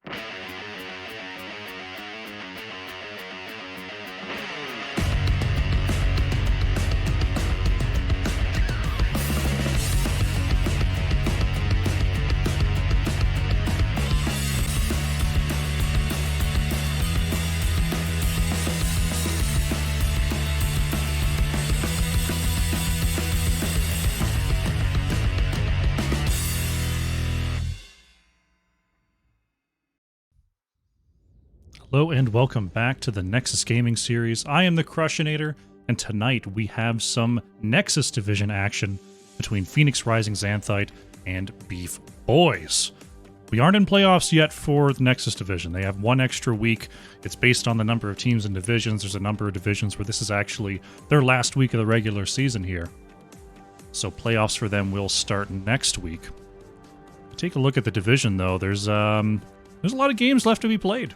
Hello and welcome back to the Nexus Gaming Series. I am the Crushinator, and tonight we have some Nexus Division action between Phoenix Rising Xanthite and BeefBois. We aren't in playoffs yet for the Nexus Division. They have one extra week. It's based on the number of teams and divisions. There's a number of divisions where this is actually their last week of the regular season here. So playoffs for them will start next week. Take a look at the division, though. There's a lot of games left to be played.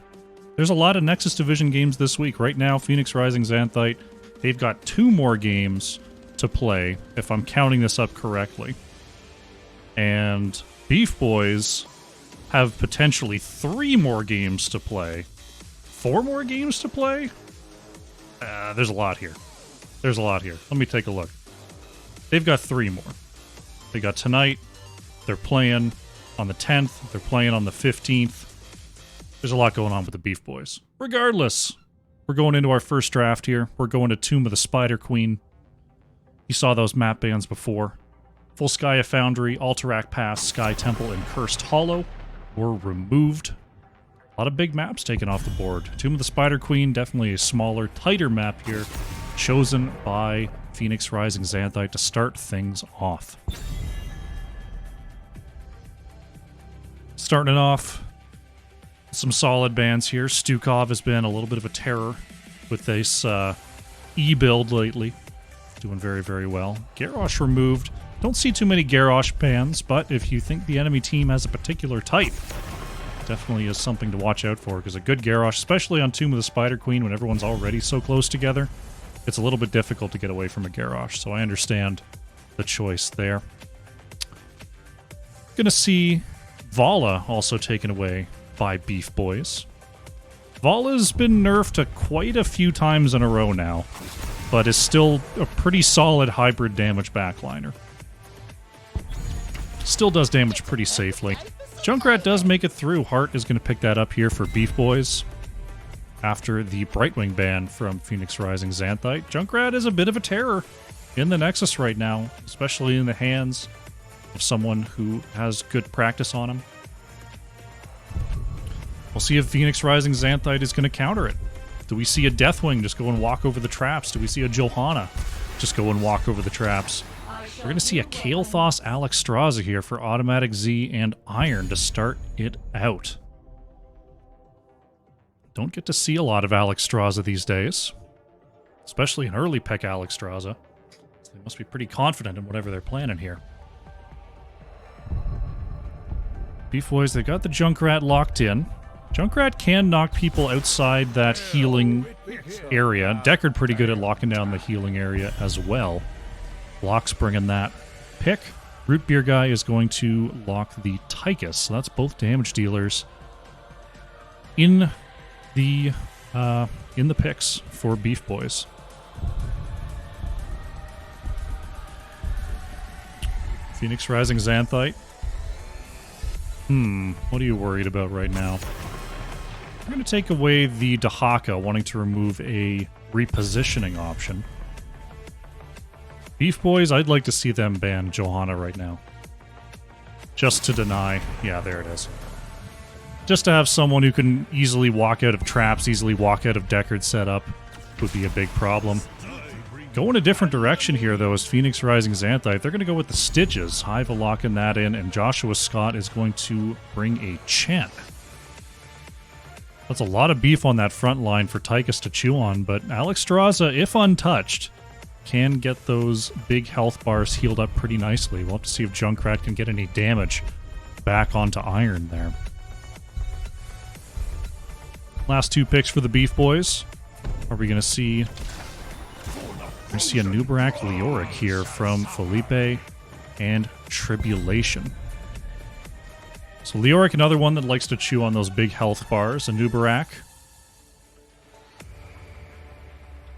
There's a lot of Nexus Division games this week. Right now, Phoenix Rising Xanthite, they've got 2 more games to play, if I'm counting this up correctly. And BeefBois have potentially 3 more games to play. 4 more games to play? There's a lot here. There's a lot here. Let me take a look. They've got 3 more. They got tonight. They're playing on the 10th. They're playing on the 15th. There's a lot going on with the BeefBois. Regardless, we're going into our first draft here. We're going to Tomb of the Spider Queen. You saw those map bans before. Full Sky Foundry, Alterac Pass, Sky Temple, and Cursed Hollow were removed. A lot of big maps taken off the board. Tomb of the Spider Queen, definitely a smaller, tighter map here, chosen by Phoenix Rising Xanthite to start things off. Starting it off, some solid bans here. Stukov has been a little bit of a terror with this E-build lately. Doing very, very well. Garrosh removed. Don't see too many Garrosh bans, but if you think the enemy team has a particular type, definitely is something to watch out for, because a good Garrosh, especially on Tomb of the Spider Queen when everyone's already so close together, it's a little bit difficult to get away from a Garrosh, so I understand the choice there. Gonna see Vala also taken away by BeefBois. Vala's been nerfed quite a few times in a row now, but is still a pretty solid hybrid damage backliner. Still does damage pretty safely. Junkrat does make it through. Hart is going to pick that up here for BeefBois after the Brightwing ban from Phoenix Rising Xanthite. Junkrat is a bit of a terror in the Nexus right now, especially in the hands of someone who has good practice on him. We'll see if Phoenix Rising Xanthite is going to counter it. Do we see a Deathwing just go and walk over the traps? Do we see a Johanna just go and walk over the traps? We're going to see a Kael'thas Alexstrasza here for Automatic Z and Iron to start it out. Don't get to see a lot of Alexstrasza these days, especially an early Peck Alexstrasza. So they must be pretty confident in whatever they're planning here. BeefBois, they got the Junkrat locked in. Junkrat can knock people outside that healing area. Deckard pretty good at locking down the healing area as well. Block's bringing that pick. Root Beer Guy is going to lock the Tychus. So that's both damage dealers in the picks for BeefBois. Phoenix Rising Xanthite. What are you worried about right now? I'm going to take away the Dahaka, wanting to remove a repositioning option. BeefBois, I'd like to see them ban Johanna right now. Just to deny... Yeah, there it is. Just to have someone who can easily walk out of traps, easily walk out of Deckard setup, would be a big problem. Going a different direction here, though, is Phoenix Rising Xanthite. They're going to go with the Stitches. Hive locking that in, and Joshua Scott is going to bring a Chen. That's a lot of beef on that front line for Tychus to chew on, but Alexstrasza, if untouched, can get those big health bars healed up pretty nicely. We'll have to see if Junkrat can get any damage back onto Iron there. Last 2 picks for the BeefBois. Are we going to see... We're going to see a Nubarak Leoric here from Felipe and Tribulation. So Leoric, another one that likes to chew on those big health bars. Anubarak.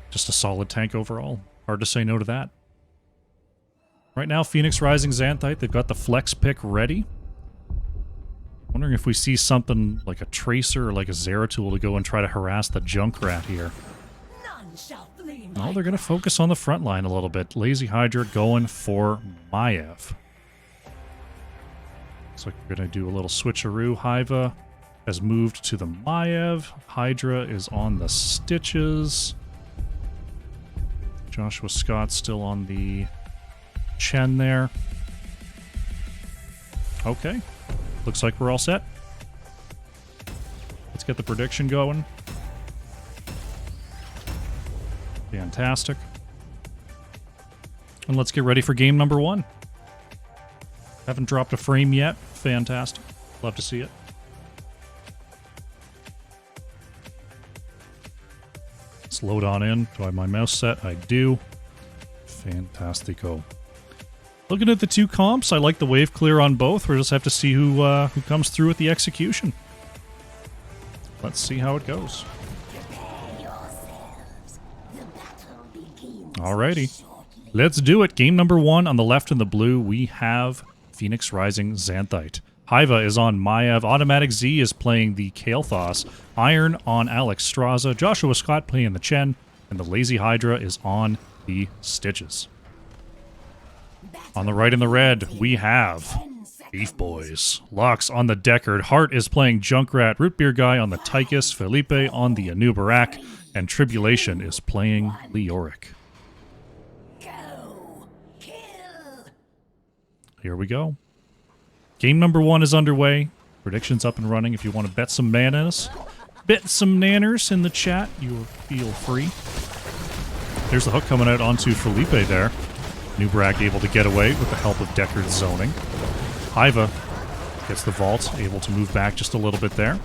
Just a solid tank overall. Hard to say no to that. Right now, Phoenix Rising Xanthite, they've got the flex pick ready. Wondering if we see something like a Tracer or like a Zeratul to go and try to harass the Junkrat here. No, they're going to focus on the front line a little bit. Lazy Hydra going for Maiev. Looks like we're going to do a little switcheroo. Hiva has moved to the Maiev. Hydra is on the Stitches. Joshua Scott still on the Chen there. Okay. Looks like we're all set. Let's get the prediction going. Fantastic. And let's get ready for game number 1. Haven't dropped a frame yet. Fantastic. Love to see it. Let's load on in. Do I have my mouse set? I do. Fantastico. Looking at the two comps, I like the wave clear on both. We'll just have to see who comes through with the execution. Let's see how it goes. Alrighty. Let's do it. Game number 1 on the left in the blue, we have Phoenix Rising Xanthite. Hiva is on Maiev. Automatic Z is playing the Kael'thas. Iron on Alex Straza. Joshua Scott playing the Chen. And the Lazy Hydra is on the Stitches. On the right in the red, we have BeefBois. Lux on the Deckard. Hart is playing Junkrat. Root Beer Guy on the Tychus. Felipe on the Anubarak. And Tribulation is playing Leoric. Here we go. Game number 1 is underway. Predictions up and running. If you want to bet some manas, bet some nanners in the chat, you feel free. There's the hook coming out onto Felipe there. Anubarak able to get away with the help of Deckard's zoning. Hiva gets the vault, able to move back just a little bit there.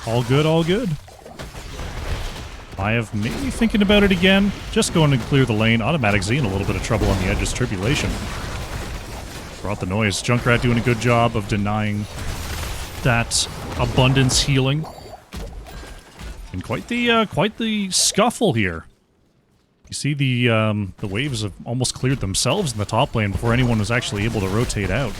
All good, all good. Maiev maybe thinking about it again. Just going to clear the lane. Automatic Z in a little bit of trouble on the edges. Tribulation brought the noise. Junkrat doing a good job of denying that abundance healing. And quite the scuffle here. You see the waves have almost cleared themselves in the top lane before anyone was actually able to rotate out.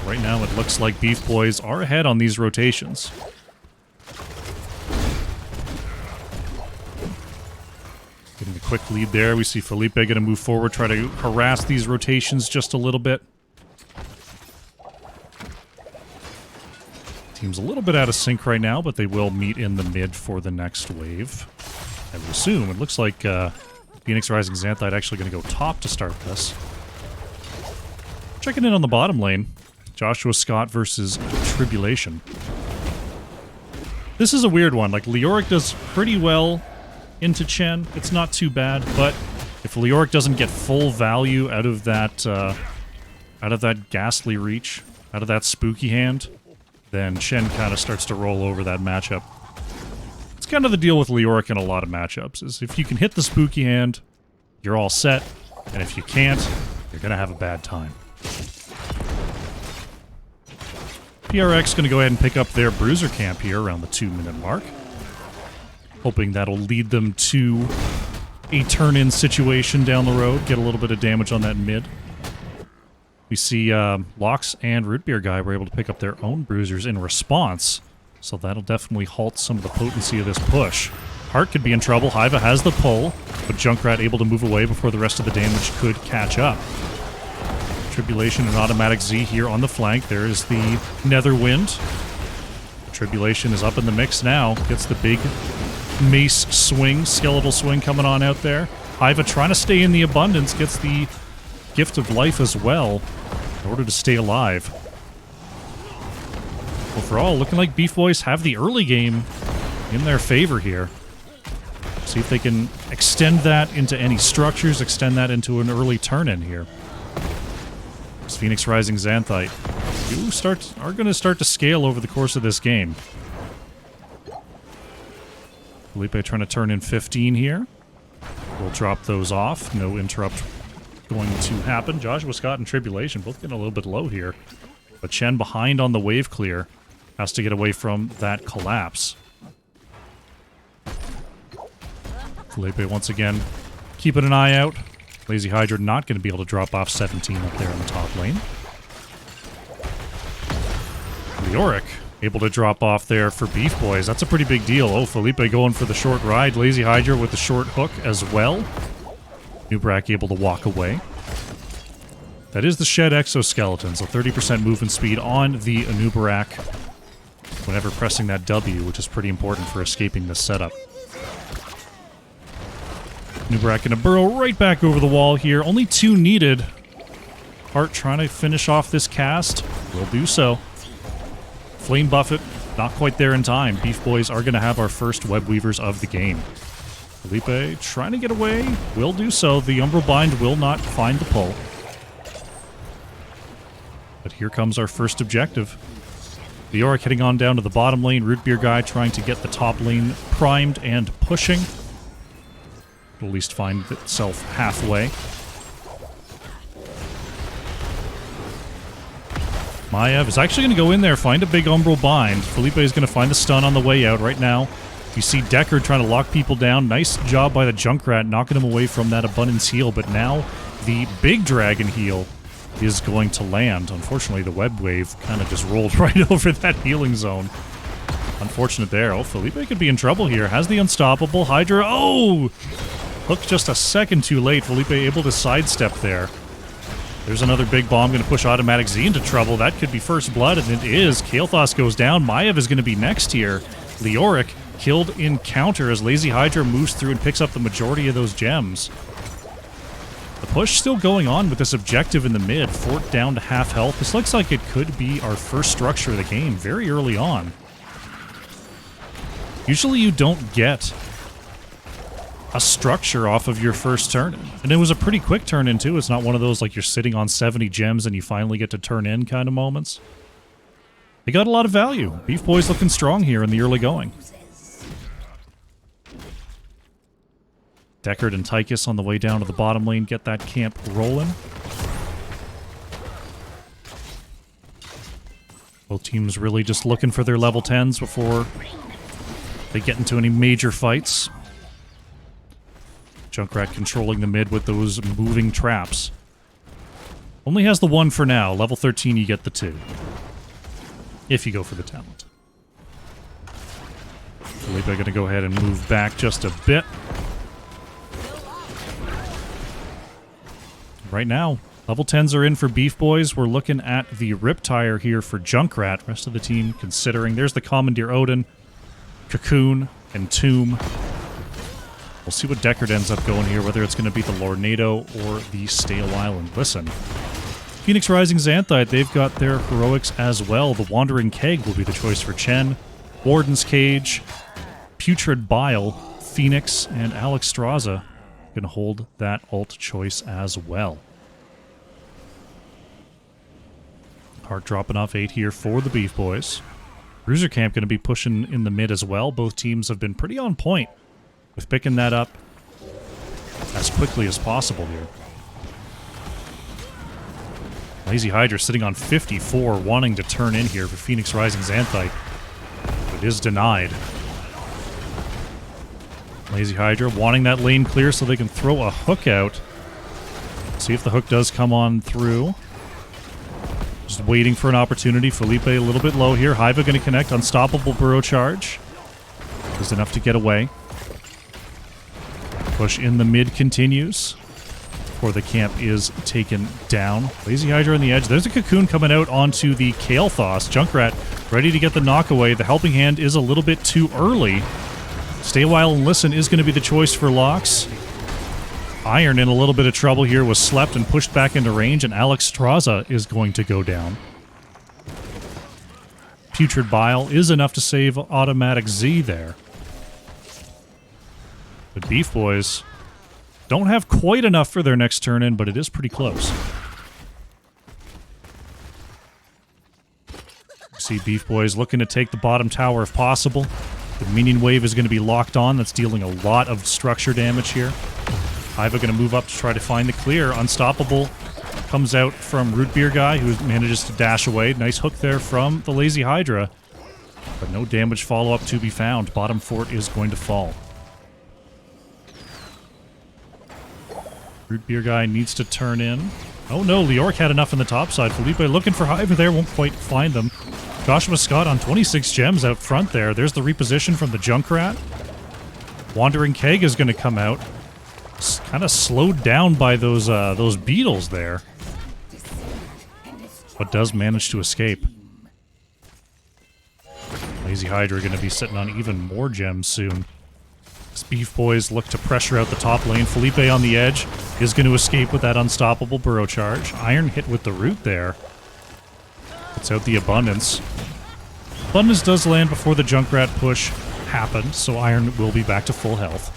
Right now it looks like BeefBois are ahead on these rotations. Getting a quick lead there. We see Felipe going to move forward, try to harass these rotations just a little bit. Team's a little bit out of sync right now, but they will meet in the mid for the next wave. I would assume. It looks like Phoenix Rising Xanthite actually going to go top to start this. Checking in on the bottom lane. Joshua Scott versus Tribulation. This is a weird one. Like, Leoric does pretty well into Chen. It's not too bad, but if Leoric doesn't get full value out of that ghastly reach, out of that spooky hand, then Chen kind of starts to roll over that matchup. It's kind of the deal with Leoric in a lot of matchups, is if you can hit the spooky hand, you're all set, and if you can't, you're going to have a bad time. PRX going to go ahead and pick up their bruiser camp here around the 2-minute mark. Hoping that'll lead them to a turn-in situation down the road, get a little bit of damage on that mid. We see Lox and Root Beer Guy were able to pick up their own bruisers in response, so that'll definitely halt some of the potency of this push. Hart could be in trouble. Hiva has the pull, but Junkrat able to move away before the rest of the damage could catch up. Tribulation and Automatic Z here on the flank. There is the Netherwind. Tribulation is up in the mix now. Gets the big mace swing, skeletal swing coming on out there. Hiva trying to stay in the abundance. Gets the Gift of Life as well in order to stay alive. Overall, looking like BeefBois have the early game in their favor here. See if they can extend that into any structures, extend that into an early turn-in here. Phoenix Rising Xanthite are going to start to scale over the course of this game. Felipe trying to turn in 15 here. We'll drop those off. No interrupt going to happen. Joshua Scott and Tribulation both getting a little bit low here. But Chen behind on the wave clear. Has to get away from that collapse. Felipe once again keeping an eye out. Lazy Hydra not going to be able to drop off 17 up there in the top lane. Leoric able to drop off there for BeefBois. That's a pretty big deal. Oh, Felipe going for the short ride. Lazy Hydra with the short hook as well. Nubrak able to walk away. That is the Shed Exoskeleton, so 30% movement speed on the Anubarak whenever pressing that W, which is pretty important for escaping this setup. Nubrak gonna burrow right back over the wall here. Only 2 needed. Hart trying to finish off this cast. Will do so. Flame Buffet, not quite there in time. BeefBois are going to have our first web weavers of the game. Felipe trying to get away. Will do so. The Umbral Bind will not find the pull. But here comes our first objective. The Yorick heading on down to the bottom lane. Root Beer Guy trying to get the top lane primed and pushing. It'll at least find itself halfway. Maiev is actually going to go in there, find a big Umbral Bind. Felipe is going to find the stun on the way out right now. You see Deckard trying to lock people down. Nice job by the Junkrat, knocking him away from that Abundance heal. But now the big Dragon heal is going to land. Unfortunately, the web wave kind of just rolled right over that healing zone. Unfortunate there. Oh, Felipe could be in trouble here. Has the Unstoppable Hydra. Oh! Hook just a second too late. Felipe able to sidestep there. There's another big bomb going to push Automatic Z into trouble. That could be first blood, and it is. Kael'thas goes down. Maiev is going to be next here. Leoric killed in counter as Lazy Hydra moves through and picks up the majority of those gems. The push still going on with this objective in the mid. Fort down to half health. This looks like it could be our first structure of the game very early on. Usually you don't get a structure off of your first turn. And it was a pretty quick turn in too. It's not one of those like you're sitting on 70 gems and you finally get to turn in kind of moments. They got a lot of value. BeefBois looking strong here in the early going. Deckard and Tychus on the way down to the bottom lane get that camp rolling. Both teams really just looking for their level 10s before they get into any major fights. Junkrat controlling the mid with those moving traps. Only has the 1 for now. Level 13, you get the 2. If you go for the talent. Felipe going to go ahead and move back just a bit. Right now, level 10s are in for BeefBois. We're looking at the Riptire here for Junkrat. Rest of the team considering. There's the Commandeer Odin, Cocoon, and Tomb. We'll see what Deckard ends up going here, whether it's going to be the Lornado or the Stale Island. Listen, Phoenix Rising Xanthite, they've got their heroics as well. The Wandering Keg will be the choice for Chen. Warden's Cage, Putrid Bile, Phoenix, and Alex Straza going to hold that ult choice as well. Heart dropping off 8 here for the BeefBois. Bruiser Camp going to be pushing in the mid as well. Both teams have been pretty on point with picking that up as quickly as possible here. Lazy Hydra sitting on 54, wanting to turn in here for Phoenix Rising Xanthite. But it is denied. Lazy Hydra wanting that lane clear so they can throw a hook out. See if the hook does come on through. Just waiting for an opportunity. Felipe a little bit low here. Hiva going to connect. Unstoppable Burrow Charge. Is enough to get away. Push in the mid continues before the camp is taken down. Lazy Hydra on the edge. There's a Cocoon coming out onto the Kael'thas. Junkrat ready to get the knockaway. The Helping Hand is a little bit too early. Stay a while and listen is going to be the choice for Lox. Iron in a little bit of trouble here, was slept and pushed back into range, and Alex Straza is going to go down. Putrid Bile is enough to save Automatic Z there. The BeefBois don't have quite enough for their next turn in, but it is pretty close. See BeefBois looking to take the bottom tower if possible. The minion wave is going to be locked on. That's dealing a lot of structure damage here. Hiva going to move up to try to find the clear. Unstoppable comes out from Root Beer Guy, who manages to dash away. Nice hook there from the Lazy Hydra. But no damage follow-up to be found. Bottom fort is going to fall. Root Beer Guy needs to turn in. Oh no, Leoric had enough in the top side. Felipe looking for Hiva there, won't quite find them. Joshua Scott on 26 gems out front there. There's the reposition from the Junkrat. Wandering Keg is going to come out. Kind of slowed down by those beetles there. But does manage to escape. Lazy Hydra going to be sitting on even more gems soon. As BeefBois look to pressure out the top lane. Felipe on the edge is going to escape with that unstoppable burrow charge. Iron hit with the root there. Puts out the Abundance. Abundance does land before the Junkrat push happened, so Iron will be back to full health.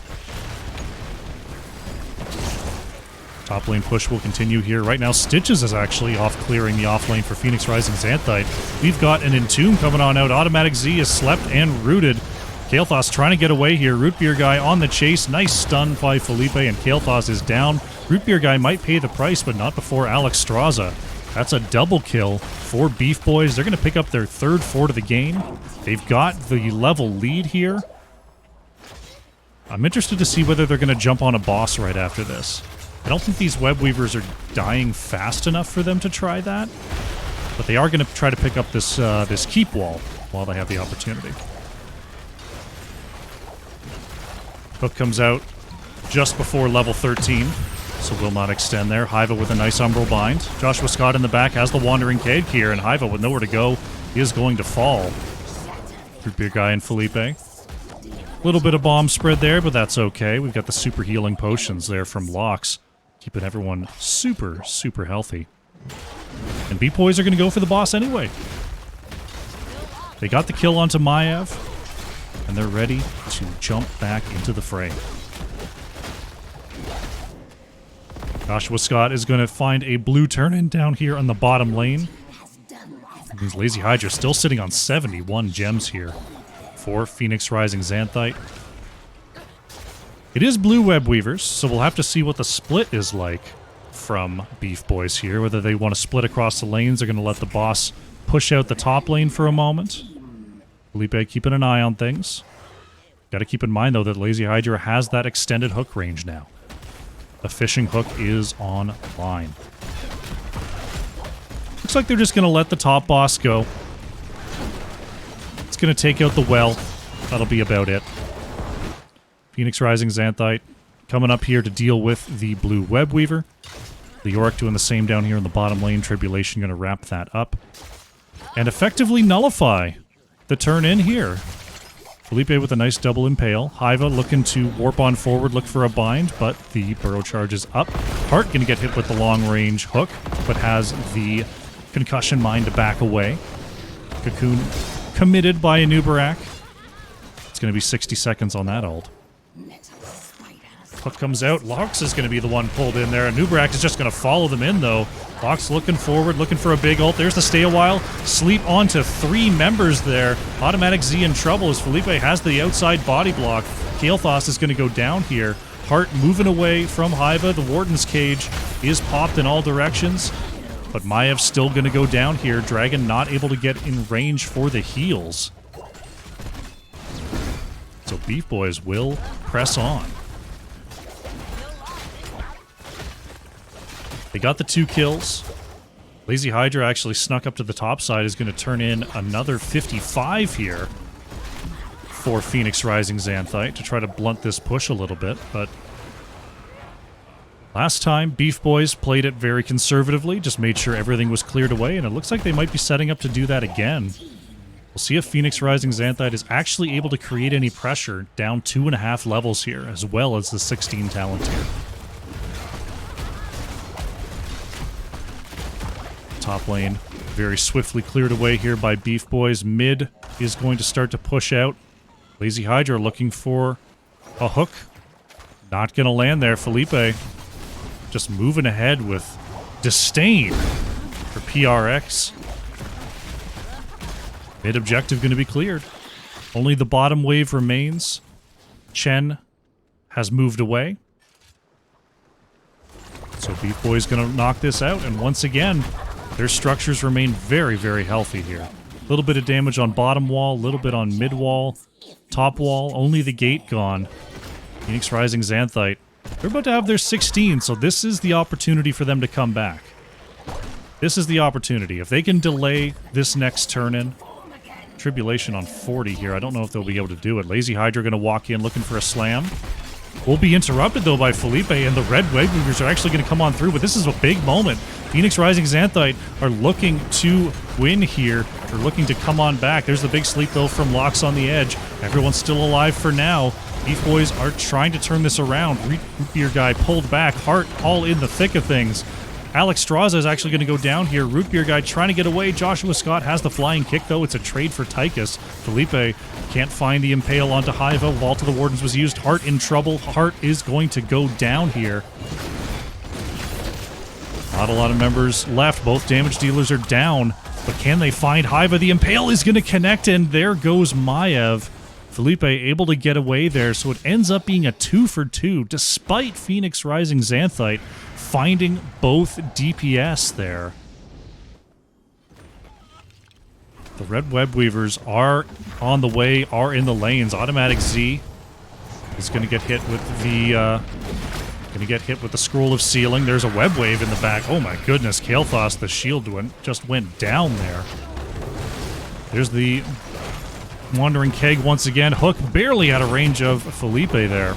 Top lane push will continue here. Right now, Stitches is actually off clearing the off lane for Phoenix Rising Xanthite. We've got an Entomb coming on out. Automatic Z is slept and rooted. Kael'Thas trying to get away here. Root Beer Guy on the chase. Nice stun by Felipe, and Kael'Thas is down. Root Beer Guy might pay the price, but not before Alex Straza. That's a double kill for BeefBois. They're going to pick up their third fort of the game. They've got the level lead here. I'm interested to see whether they're going to jump on a boss right after this. I don't think these web weavers are dying fast enough for them to try that, but they are going to try to pick up this this keep wall while they have the opportunity. Hook comes out just before level 13, so will not extend there. Hiva with a nice Umbral Bind. Joshua Scott in the back has the Wandering Cade here, and Hiva with nowhere to go is going to fall. Root Beer Guy and Felipe. Little bit of bomb spread there, but that's okay. We've got the super healing potions there from Lox, keeping everyone super, super healthy. And BeefBois are going to go for the boss anyway. They got the kill onto Maiev, and they're ready to jump back into the fray. Joshua Scott is going to find a blue turn-in down here on the bottom lane. These Lazy Hydra still sitting on 71 gems here for Phoenix Rising Xanthite. It is blue web weavers, so we'll have to see what the split is like from BeefBois here. Whether they want to split across the lanes, they're going to let the boss push out the top lane for a moment. Felipe keeping an eye on things. Got to keep in mind, though, that Lazy Hydra has that extended hook range now. The fishing hook is online. Looks like they're just going to let the top boss go. It's going to take out the well. That'll be about it. Phoenix Rising Xanthite coming up here to deal with the blue web weaver. The Yorick doing the same down here in the bottom lane. Tribulation going to wrap that up. And effectively nullify the turn in here. Felipe with a nice double impale. Hiva looking to warp on forward, look for a bind, but the burrow charge is up. Hart going to get hit with the long range hook, but has the concussion mine to back away. Cocoon committed by Anubarak. It's going to be 60 seconds on that ult. Hook comes out. Lox is going to be the one pulled in there. Anubarak is just going to follow them in, though. Lox looking forward, looking for a big ult. There's the stay a while. Sleep onto 3 members there. Automatic Z in trouble as Felipe has the outside body block. Kael'Thas is going to go down here. Hart moving away from Hiva. The Warden's Cage is popped in all directions. But Maev's still going to go down here. Dragon not able to get in range for the heals. So BeefBois will press on. They got the 2 kills. Lazy Hydra actually snuck up to the top side, is going to turn in another 55 here for Phoenix Rising Xanthite to try to blunt this push a little bit, but last time BeefBois played it very conservatively, just made sure everything was cleared away, and it looks like they might be setting up to do that again. We'll see if Phoenix Rising Xanthite is actually able to create any pressure down 2.5 levels here, as well as the 16 talent tier. Top lane very swiftly cleared away here by BeefBois. Mid is going to start to push out. Lazy Hydra looking for a hook. Not going to land there. Felipe just moving ahead with disdain for PRX. Mid objective going to be cleared. Only the bottom wave remains. Chen has moved away. So BeefBois going to knock this out, and once again, their structures remain very, very healthy here. A little bit of damage on bottom wall, a little bit on mid wall, top wall, only the gate gone. Phoenix Rising Xanthite. They're about to have their 16, so this is the opportunity for them to come back. This is the opportunity. If they can delay this next turn in, Tribulation on 40 here. I don't know if they'll be able to do it. Lazy Hydra going to walk in looking for a slam. Will be interrupted, though, by Felipe, and the Red Wave Movers are actually going to come on through, but this is a big moment. Phoenix Rising Xanthite are looking to win here. They're looking to come on back. There's the big sleep, though, from Locks on the Edge. Everyone's still alive for now. BeefBois are trying to turn this around. Root Beer Guy pulled back. Heart all in the thick of things. Alex Straza is actually going to go down here. Root Beer Guy trying to get away. Joshua Scott has the flying kick, though. It's a trade for Tychus. Felipe can't find the impale onto Hiva. Wall to the Wardens was used. Heart in trouble. Heart is going to go down here. Not a lot of members left. Both damage dealers are down. But can they find Hiva? The impale is going to connect, and there goes Maev. Felipe able to get away there, so it ends up being a 2-for-2, despite Phoenix Rising Xanthite finding both DPS there. The Red Web Weavers are on the way, are in the lanes. Automatic Z is going to get hit with the Scroll of Sealing. There's a Web Wave in the back. Oh my goodness, Kael'thas, the shield just went down there. There's the Wandering Keg once again. Hook barely out of range of Felipe there.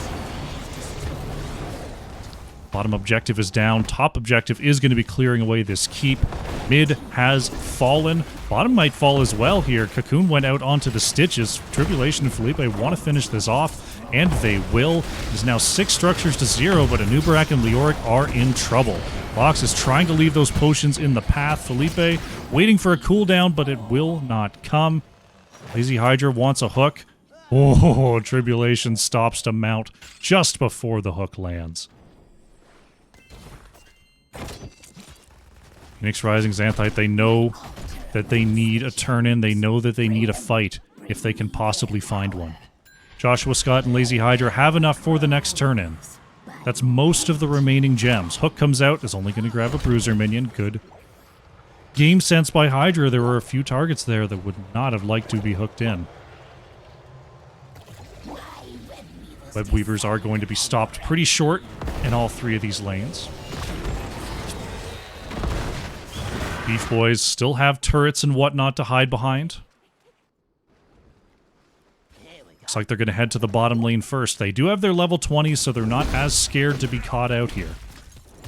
Bottom objective is down. Top objective is going to be clearing away this keep. Mid has fallen. Bottom might fall as well here. Cocoon went out onto the Stitches. Tribulation and Felipe want to finish this off, and they will. There's now 6 structures to 0, but Anubarak and Leoric are in trouble. Lox is trying to leave those potions in the path. Felipe waiting for a cooldown, but it will not come. Lazy Hydra wants a hook. Oh, Tribulation stops to mount just before the hook lands. Phoenix Rising Xanthite, they know that they need a turn-in. They know that they need a fight if they can possibly find one. Joshua Scott and Lazy Hydra have enough for the next turn-in. That's most of the remaining gems. Hook comes out, is only going to grab a Bruiser minion. Good game sense by Hydra. There were a few targets there that would not have liked to be hooked in. Web Weavers are going to be stopped pretty short in all 3 of these lanes. BeefBois still have turrets and whatnot to hide behind. Looks like they're going to head to the bottom lane first. They do have their level 20s, so they're not as scared to be caught out here.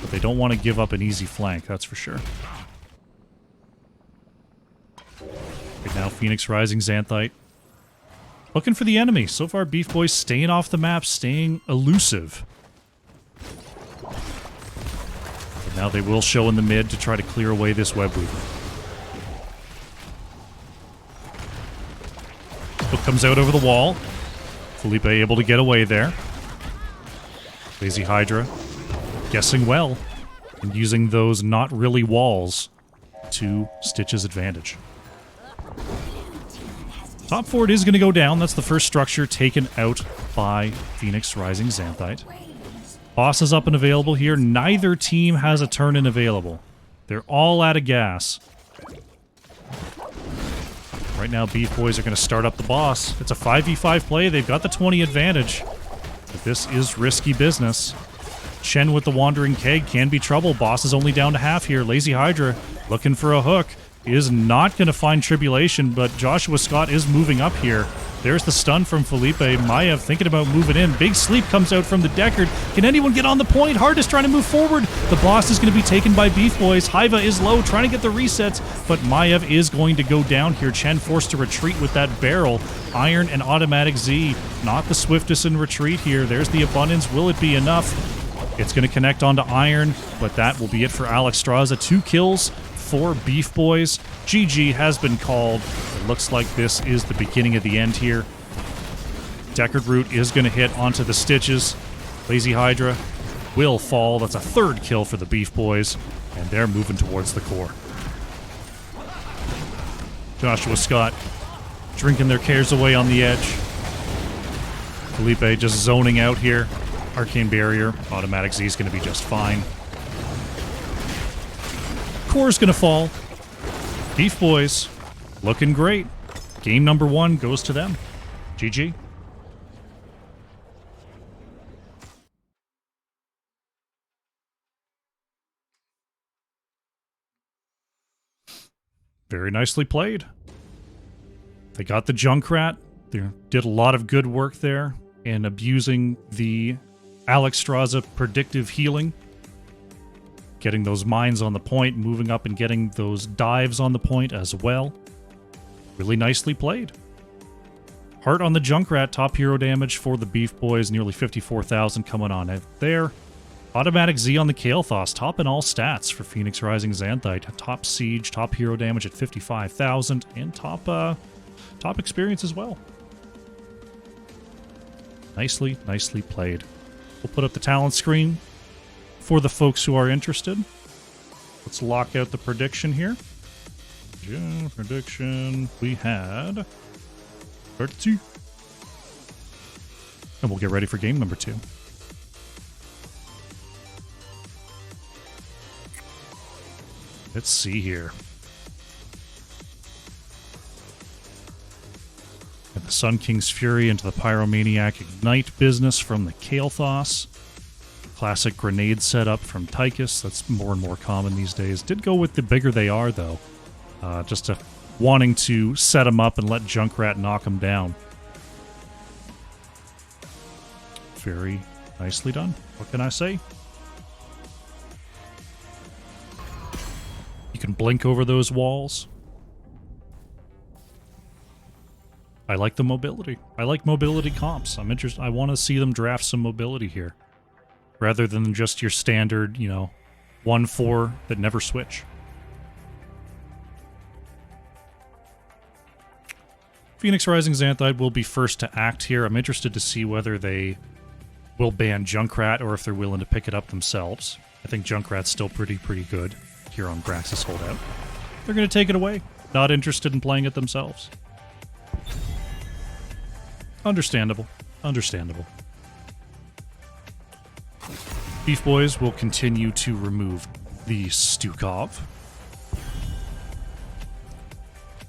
But they don't want to give up an easy flank, that's for sure. Right now, Phoenix Rising Xanthite looking for the enemy. So far, BeefBois staying off the map, staying elusive. But now they will show in the mid to try to clear away this Web Weaver. Hook comes out over the wall. Felipe able to get away there. Lazy Hydra guessing well and using those not really walls to Stitch's advantage. Top fort is going to go down. That's the first structure taken out by Phoenix Rising Xanthite. Boss is up and available here. Neither team has a turn-in available. They're all out of gas. Right now, BeefBois are going to start up the boss. It's a 5v5 play. They've got the 20 advantage. But this is risky business. Chen with the Wandering Keg can be trouble. Boss is only down to half here. Lazy Hydra looking for a hook. Is not going to find Tribulation, but Joshua Scott is moving up here. There's the stun from Felipe. Maev thinking about moving in. Big sleep comes out from the Deckard. Can anyone get on the point? Hard is trying to move forward. The boss is going to be taken by BeefBois. Hiva is low, trying to get the resets, but Maev is going to go down here. Chen forced to retreat with that barrel. Iron and Automatic Z, not the swiftest in retreat here. There's the Abundance. Will it be enough? It's going to connect onto Iron, but that will be it for Alex Straza. 2 kills for BeefBois. GG has been called. It looks like this is the beginning of the end here. Deckard Root is going to hit onto the Stitches. Lazy Hydra will fall. That's a 3rd kill for the BeefBois, and they're moving towards the core. Joshua Scott drinking their cares away on the edge. Felipe just zoning out here. Arcane Barrier. Automatic Z is going to be just fine. core is going to fall. BeefBois, looking great. Game number 1 goes to them. GG. Very nicely played. They got the Junkrat. They did a lot of good work there in abusing the Alexstrasza predictive healing. Getting those mines on the point, moving up and getting those dives on the point as well. Really nicely played. Heart on the Junkrat, top hero damage for the BeefBois, nearly 54,000 coming on it there. Automatic Z on the Kael'thas, top in all stats for Phoenix Rising Xanthite. Top siege, top hero damage at 55,000, and top experience as well. Nicely played. We'll put up the talent screen for the folks who are interested. Let's lock out the prediction here. Yeah, prediction. We had 32. And we'll get ready for game number 2. Let's see here. Got the Sun King's Fury into the Pyromaniac Ignite business from the Kael'thas. Classic grenade setup from Tychus. That's more and more common these days. Did go with the bigger they are, though. Just wanting to set them up and let Junkrat knock them down. Very nicely done. What can I say? You can blink over those walls. I like the mobility. I like mobility comps. I'm interested. I want to see them draft some mobility here. Rather than just your standard, 1-4 that never switch. Phoenix Rising Xanthite will be first to act here. I'm interested to see whether they will ban Junkrat or if they're willing to pick it up themselves. I think Junkrat's still pretty good here on Braxis Holdout. They're going to take it away. Not interested in playing it themselves. Understandable. Understandable. BeefBois will continue to remove the Stukov.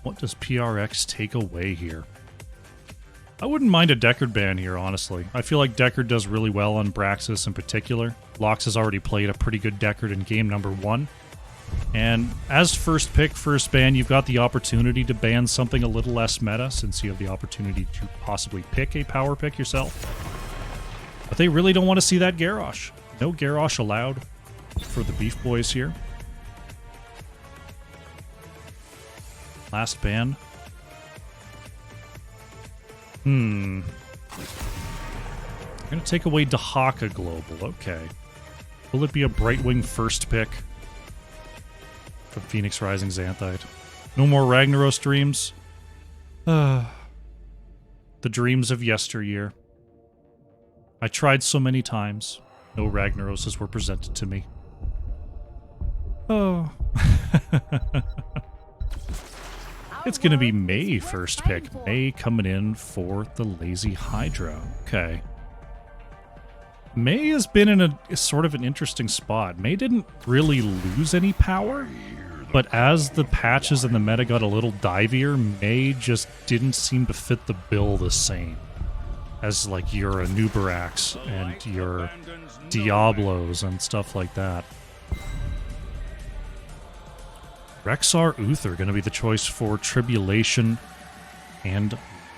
What does PRX take away here? I wouldn't mind a Deckard ban here, honestly. I feel like Deckard does really well on Braxis in particular. Lox has already played a pretty good Deckard in game number 1. And as first pick, first ban, you've got the opportunity to ban something a little less meta, since you have the opportunity to possibly pick a power pick yourself. But they really don't want to see that Garrosh. No Garrosh allowed for the BeefBois here. Last ban. I'm going to take away Dahaka Global. Okay. Will it be a Brightwing first pick from Phoenix Rising Xanthite? No more Ragnaros dreams. The dreams of yesteryear. I tried so many times. No Ragnaroses were presented to me. Oh. It's going to be May first pick. May coming in for the Lazy Hydra. Okay. May has been in a sort of an interesting spot. May didn't really lose any power, but as the patches and the meta got a little divier, May just didn't seem to fit the bill the same as like your Anubarax and your Diablos and stuff like that. Rexar Uther going to be the choice for Tribulation and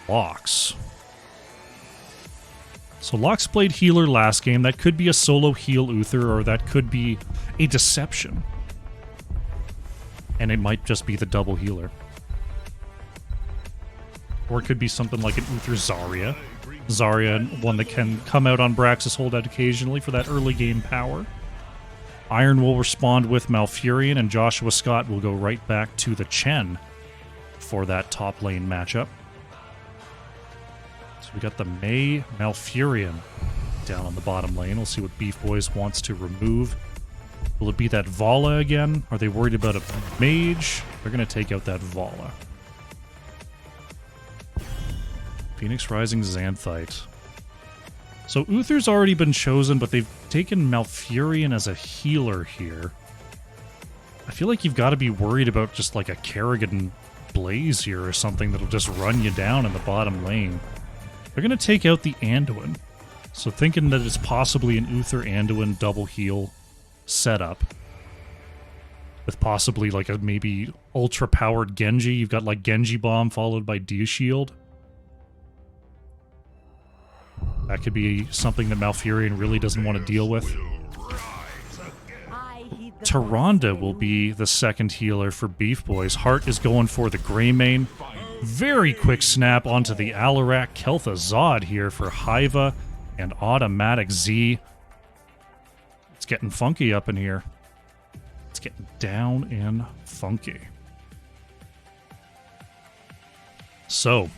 Lox. So Lox played healer last game. That could be a solo heal Uther, or that could be a Deception. And it might just be the double healer. Or it could be something like an Uther Zarya. Zarya, one that can come out on Braxis Holdout occasionally for that early game power. Iron will respond with Malfurion, and Joshua Scott will go right back to the Chen for that top lane matchup. So we got the May Malfurion down on the bottom lane. We'll see what BeefBois wants to remove. Will it be that Vala again? Are they worried about a mage? They're going to take out that Vala. Phoenix Rising Xanthite. So Uther's already been chosen, but they've taken Malfurion as a healer here. I feel like you've got to be worried about just like a Kerrigan Blaze here or something that'll just run you down in the bottom lane. They're going to take out the Anduin. So thinking that it's possibly an Uther Anduin double heal setup. With possibly like a maybe ultra-powered Genji. You've got like Genji Bomb followed by D-Shield. That could be something that Malfurion really doesn't want to deal with. Tyrande will be the second healer for BeefBois. Hart is going for the Greymane. Very quick snap onto the Alarak. Kel'Thuzad here for Hiva and Automatic Z. It's getting funky up in here. It's getting down and funky. So,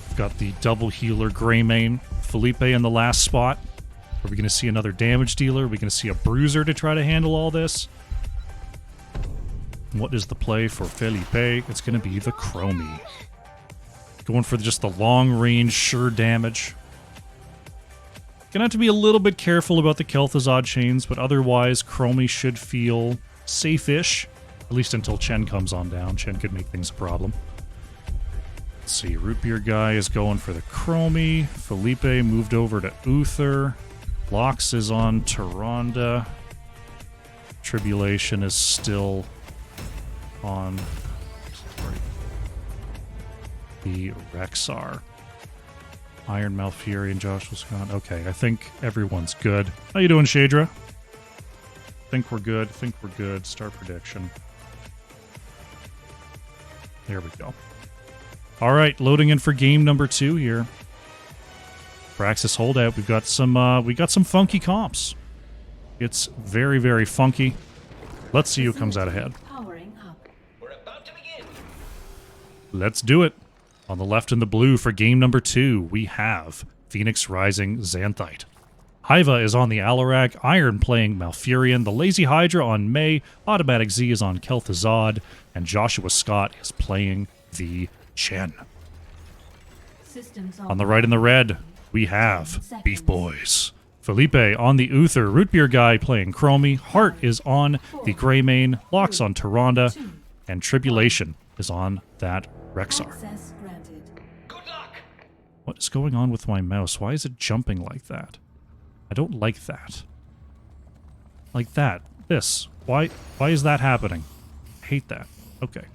we've got the double healer Greymane. Felipe in the last spot. Are we going to see another damage dealer? Are we going to see a bruiser to try to handle all this? What is the play for Felipe? It's going to be the Chromie. Going for just the long range, sure damage. Gonna have to be a little bit careful about the Kel'Thuzad chains, but otherwise, Chromie should feel safe-ish. At least until Chen comes on down. Chen could make things a problem. Let's see, Root Beer guy is going for the Chromie. Felipe moved over to Uther. Lox is on Tyrande. Tribulation is still on the Rexar. Iron Malfurion, Josh was gone. Okay, I think everyone's good. How you doing, Shadra? Think we're good. Think we're good. Start prediction. There we go. All right, loading in for game number 2 here. Praxis holdout. We got some funky comps. It's very, very funky. Let's see who comes out ahead. We're about to begin. Let's do it. On the left in the blue for game number 2, we have Phoenix Rising Xanthite. Hiva is on the Alarak, Iron playing Malfurion, the Lazy Hydra on Mei, Automatic Z is on Kel'Thuzad, and Joshua Scott is playing the Chen. On the right in the red, we have BeefBois. Felipe on the Uther, Root Beer guy playing Chromie, Hart is on the Greymane, Lox on Tyrande, and Tribulation is on that Rexar. What is going on with my mouse? Why is it jumping like that? I don't like that. Like that. This. Why is that happening? I hate that. Okay.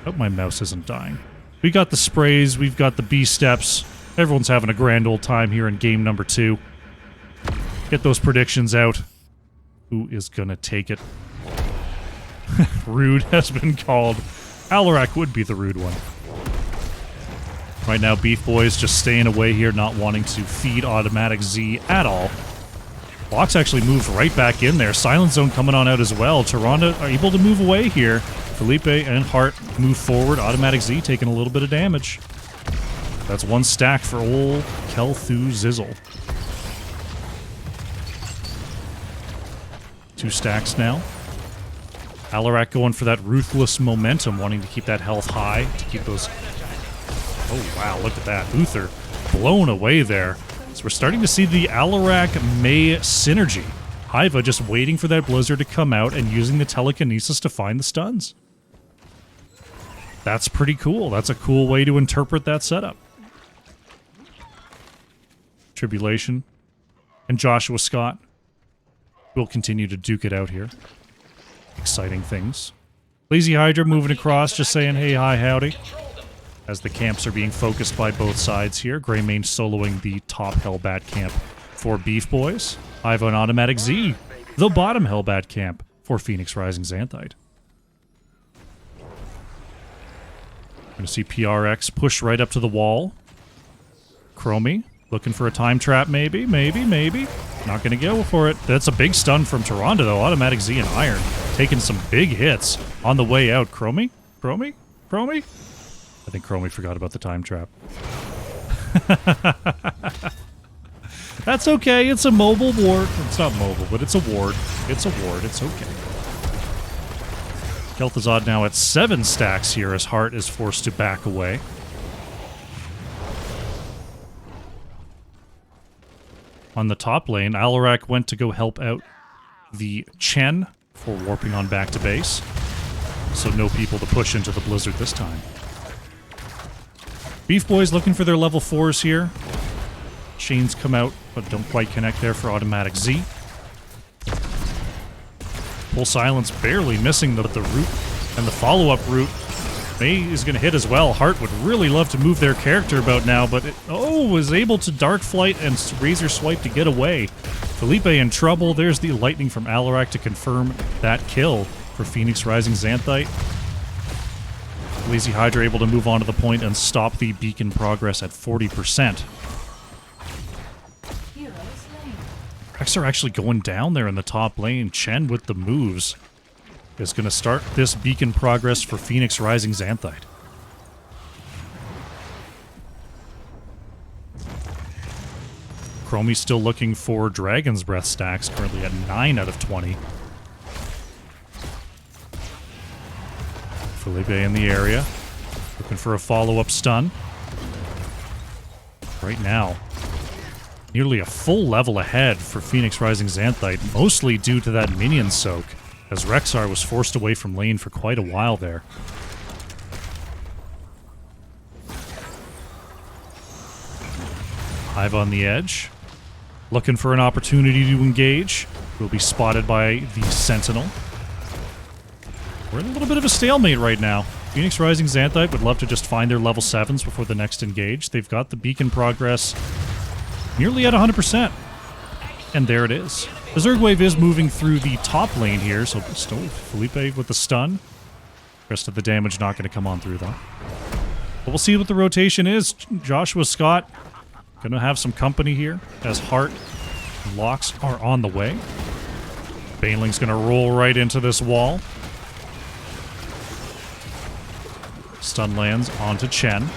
Hope my mouse isn't dying. We got the sprays, we've got the B steps. Everyone's having a grand old time here in game number 2. Get those predictions out. Who is gonna take it? Rude has been called. Alarak would be the rude one. Right now, BeefBois just staying away here, not wanting to feed Automatic Z at all. Lox actually moved right back in there. Silent Zone coming on out as well. Tyrande are able to move away here. Felipe and Hart move forward. Automatic Z taking a little bit of damage. That's one stack for old Kel'Thuzad. 2 stacks now. Alarak going for that ruthless momentum, wanting to keep that health high, to keep those... Oh, wow, look at that. Uther blown away there. So we're starting to see the Alarak-Mei synergy. Hiva just waiting for that Blizzard to come out and using the telekinesis to find the stuns. That's pretty cool. That's a cool way to interpret that setup. Tribulation and Joshua Scott will continue to duke it out here. Exciting things. Lazy Hydra moving across, just saying hey, hi, howdy. As the camps are being focused by both sides here. Greymane soloing the top Hellbat camp for BeefBois. Hiva and Automatic Z, the bottom Hellbat camp for Phoenix Rising Xanthite. Going to see PRX push right up to the wall. Chromie looking for a time trap, maybe. Not going to go for it. That's a big stun from Tyrande, though. Automatic Z and Iron taking some big hits on the way out. Chromie? I think Chromie forgot about the time trap. That's okay. It's a mobile ward. It's not mobile, but it's a ward. It's a ward. It's okay. Kel'Thuzad now at 7 stacks here as Hart is forced to back away. On the top lane, Alarak went to go help out the Chen before warping on back to base. So no people to push into the blizzard this time. BeefBois looking for their level 4s here. Chains come out, but don't quite connect there for automatic Z. Pull Silence barely missing the root, and the follow-up root. May is going to hit as well. Hart would really love to move their character about now, but was able to Dark Flight and Razor Swipe to get away. Felipe in trouble. There's the lightning from Alarak to confirm that kill for Phoenix Rising Xanthite. Lazy Hydra able to move on to the point and stop the beacon progress at 40%. Rexar actually going down there in the top lane. Chen with the moves is going to start this beacon progress for Phoenix Rising Xanthite. Chromie's still looking for Dragon's Breath stacks, currently at 9 out of 20. Felipe in the area, looking for a follow-up stun. Right now, nearly a full level ahead for Phoenix Rising Xanthite, mostly due to that minion soak, as Rexar was forced away from lane for quite a while there. Hive on the edge, looking for an opportunity to engage. Will be spotted by the Sentinel. We're in a little bit of a stalemate right now. Phoenix Rising Xanthite would love to just find their level 7s before the next engage. They've got the beacon progress nearly at 100%. And there it is. The Zerg Wave is moving through the top lane here, so still Felipe with the stun. Rest of the damage not going to come on through, though. But we'll see what the rotation is. Joshua Scott going to have some company here, as Hart and Locks are on the way. Baneling's going to roll right into this wall. Stun lands onto Chen.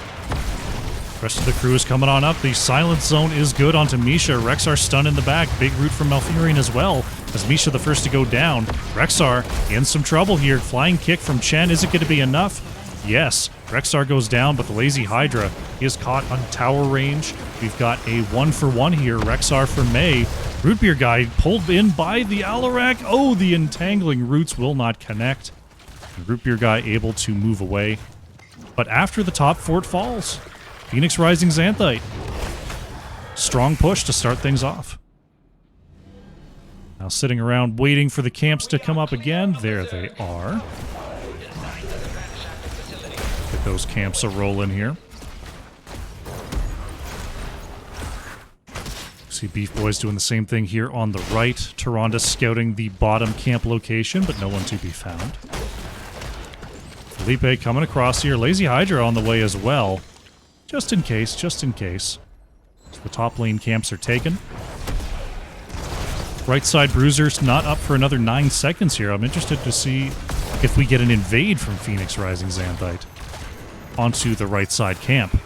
Rest of the crew is coming on up. The silence zone is good onto Misha. Rexar stun in the back. Big root from Malfurion as well. As Misha the first to go down. Rexar in some trouble here. Flying kick from Chen. Is it going to be enough? Yes. Rexar goes down, but the Lazy Hydra is caught on tower range. We've got a 1-for-1 here. Rexar for May. Root Beer guy pulled in by the Alarak. Oh, the entangling roots will not connect. Root Beer guy able to move away. But after the top fort falls, Phoenix Rising Xanthite. Strong push to start things off. Now sitting around waiting for the camps to come up again. There they are. Get those camps a rolling here. See BeefBois doing the same thing here on the right. Tyrande scouting the bottom camp location, but no one to be found. Felipe coming across here. Lazy Hydra on the way as well. Just in case, just in case. So the top lane camps are taken. Right side Bruiser's not up for another 9 seconds here. I'm interested to see if we get an invade from Phoenix Rising Xanthite onto the right side camp.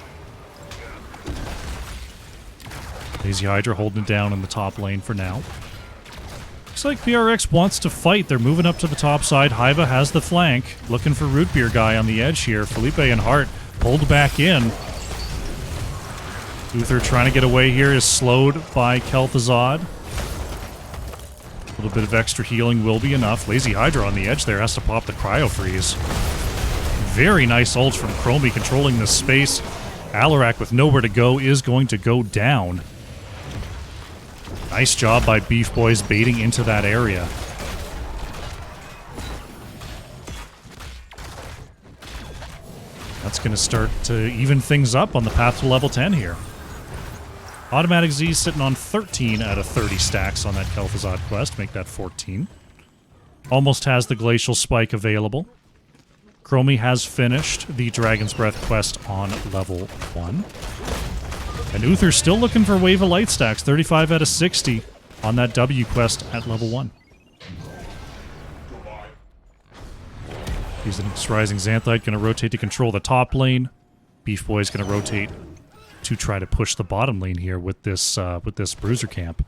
Lazy Hydra holding it down in the top lane for now. Looks like PRX wants to fight. They're moving up to the top side. Haiba has the flank. Looking for Root Beer guy on the edge here. Felipe and Hart pulled back in. Uther trying to get away here is slowed by Kel'Thuzad. A little bit of extra healing will be enough. Lazy Hydra on the edge there has to pop the Cryo Freeze. Very nice ult from Chromie controlling this space. Alarak with nowhere to go is going to go down. Nice job by BeefBois baiting into that area. That's going to start to even things up on the path to level 10 here. Automatic Z sitting on 13 out of 30 stacks on that Kel'Thuzad quest. Make that 14. Almost has the Glacial Spike available. Chromie has finished the Dragon's Breath quest on level 1. And Uther's still looking for Wave of Light stacks. 35 out of 60 on that W quest at level 1. Phoenix Rising Xanthite going to rotate to control the top lane. BeefBois going to rotate to try to push the bottom lane here with this Bruiser camp.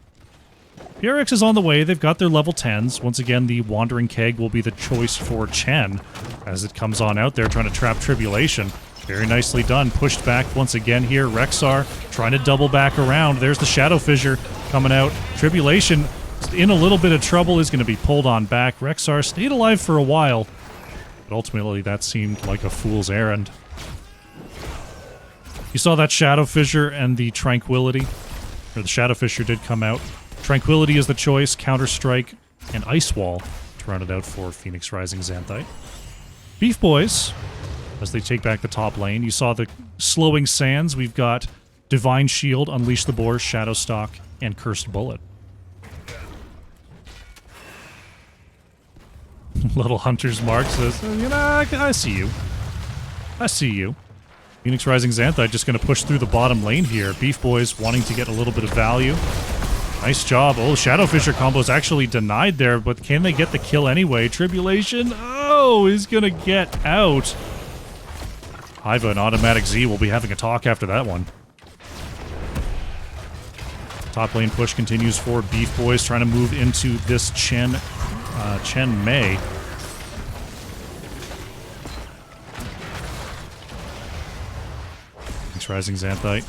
PRX is on the way. They've got their level 10s. Once again, the Wandering Keg will be the choice for Chen as it comes on out there trying to trap Tribulation. Very nicely done. Pushed back once again here. Rexar trying to double back around. There's the Shadow Fissure coming out. Tribulation in a little bit of trouble, is going to be pulled on back. Rexar stayed alive for a while, but ultimately that seemed like a fool's errand. You saw that Shadow Fissure and the Tranquility, or the Shadow Fissure did come out. Tranquility is the choice, Counter-Strike, and Ice Wall to round it out for Phoenix Rising Xanthite. BeefBois, as they take back the top lane, you saw the slowing sands. We've got Divine Shield, Unleash the Boar, Shadow Stalk, and Cursed Bullet. Little Hunter's Mark says, you know, I see you. I see you. Phoenix Rising Xanthite just going to push through the bottom lane here. BeefBois wanting to get a little bit of value. Nice job. Oh, Shadow Fissure combo is actually denied there, but can they get the kill anyway? Tribulation, oh, is going to get out. Hiva and Automatic Z will be having a talk after that one. Top lane push continues for BeefBois, trying to move into this Chen Mei. Rising Xanthite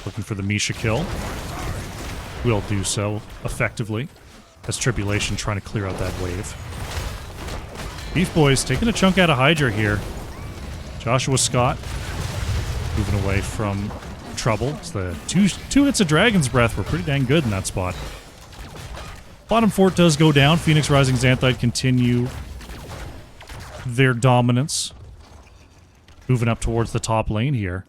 looking for the Misha kill. Will do so effectively as Tribulation trying to clear out that wave. BeefBois taking a chunk out of Hydra here. Joshua Scott moving away from trouble. So the two hits of Dragon's Breath were pretty dang good in that spot. Bottom fort does go down. Phoenix Rising Xanthite continue their dominance. Moving up towards the top lane here.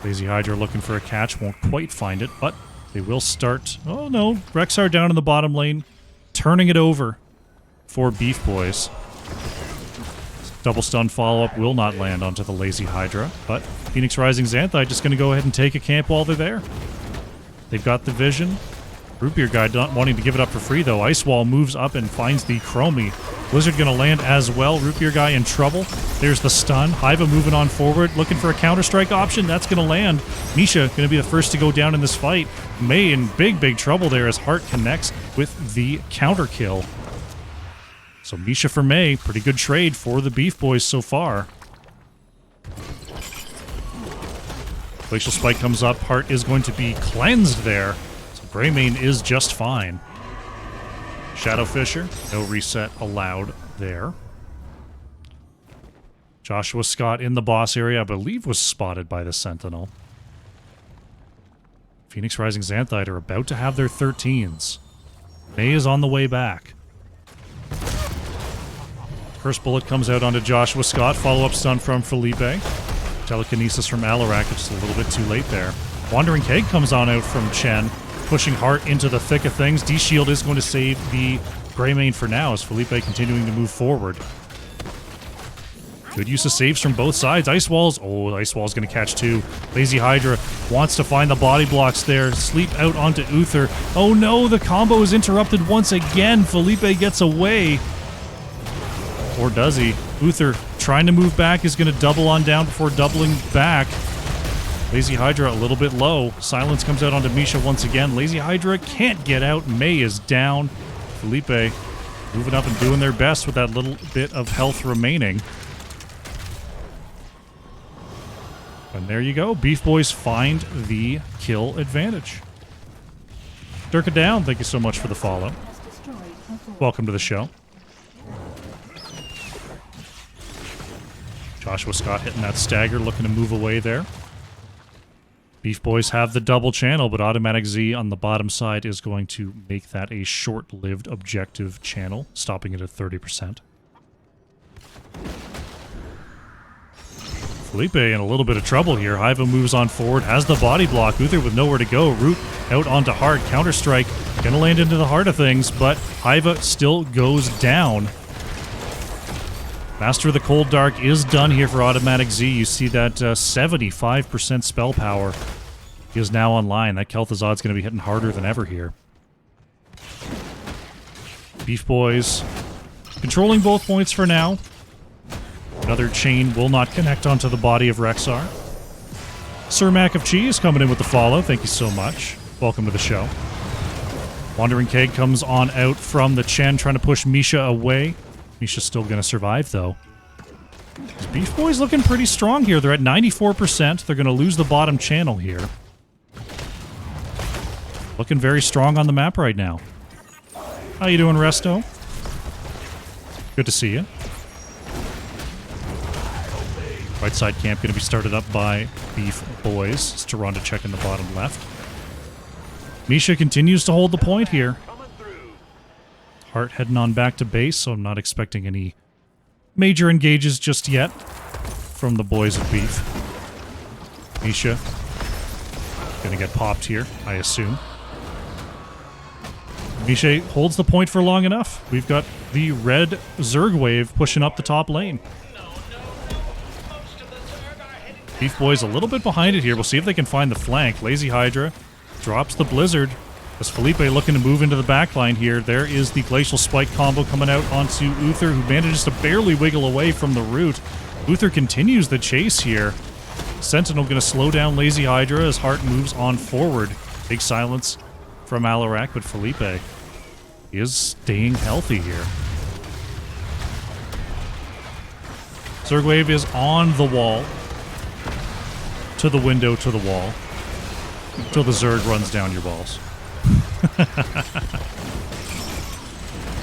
Lazy Hydra looking for a catch, won't quite find it, but they will start. Oh no, Rexar down in the bottom lane, turning it over for BeefBois. Double stun follow-up will not land onto the Lazy Hydra, but Phoenix Rising Xanthite just going to go ahead and take a camp while they're there. They've got the vision. Root Beer Guy not wanting to give it up for free, though. Ice Wall moves up and finds the Chromie. Blizzard going to land as well. Root Beer Guy in trouble. There's the stun. Hiva moving on forward, looking for a Counter-Strike option. That's going to land. Misha going to be the first to go down in this fight. Mei in big trouble there as Heart connects with the counter kill. So Misha for Mei, pretty good trade for the BeefBois so far. Glacial Spike comes up. Heart is going to be cleansed there. Greymane is just fine. Shadow Fissure, no reset allowed there. Joshua Scott in the boss area, I believe was spotted by the Sentinel. Phoenix Rising Xanthite are about to have their 13s. Mei is on the way back. First bullet comes out onto Joshua Scott, follow-up stun from Felipe. Telekinesis from Alarak, just a little bit too late there. Wandering Keg comes on out from Chen. Pushing Heart into the thick of things. D-Shield is going to save the Greymane for now as Felipe continuing to move forward. Good use of saves from both sides. Ice Walls. Oh, Ice Wall's going to catch two. Lazy Hydra wants to find the body blocks there. Sleep out onto Uther. Oh no, the combo is interrupted once again. Felipe gets away. Or does he? Uther trying to move back is going to double on down before doubling back. Lazy Hydra a little bit low. Silence comes out onto Misha once again. Lazy Hydra can't get out. Mei is down. Felipe moving up and doing their best with that little bit of health remaining. And there you go. BeefBois find the kill advantage. Durka Down, thank you so much for the follow. Welcome to the show. Joshua Scott hitting that stagger, looking to move away there. BeefBois have the double channel, but Automatic Z on the bottom side is going to make that a short-lived objective channel, stopping it at 30%. Felipe in a little bit of trouble here. Hiva moves on forward, has the body block. Uther with nowhere to go. Root out onto Heart. Counter-Strike. Gonna land into the heart of things, but Hiva still goes down. Master of the Cold Dark is done here for Automatic Z. You see that 75% spell power is now online. That Kel'Thuzad's going to be hitting harder than ever here. BeefBois controlling both points for now. Another chain will not connect onto the body of Rexar. Sir Mac of Cheese coming in with the follow. Thank you so much. Welcome to the show. Wandering Keg comes on out from the Chen, trying to push Misha away. Misha's still going to survive, though. BeefBois looking pretty strong here. They're at 94%. They're going to lose the bottom channel here. Looking very strong on the map right now. How you doing, Resto? Good to see you. Right side camp going to be started up by BeefBois. It's Tyrande checking the bottom left. Misha continues to hold the point here. Hart heading on back to base, so I'm not expecting any major engages just yet from the boys of Beef. Misha gonna get popped here, I assume. Misha holds the point for long enough. We've got the red Zerg wave pushing up the top lane. BeefBois a little bit behind it here. We'll see if they can find the flank. Lazy Hydra drops the Blizzard. As Felipe looking to move into the backline here, there is the Glacial Spike combo coming out onto Uther, who manages to barely wiggle away from the root. Uther continues the chase here. Sentinel going to slow down Lazy Hydra as Hart moves on forward. Big silence from Alarak, but Felipe is staying healthy here. Zergwave is on the wall. To the window, to the wall. Until the Zerg runs down your balls.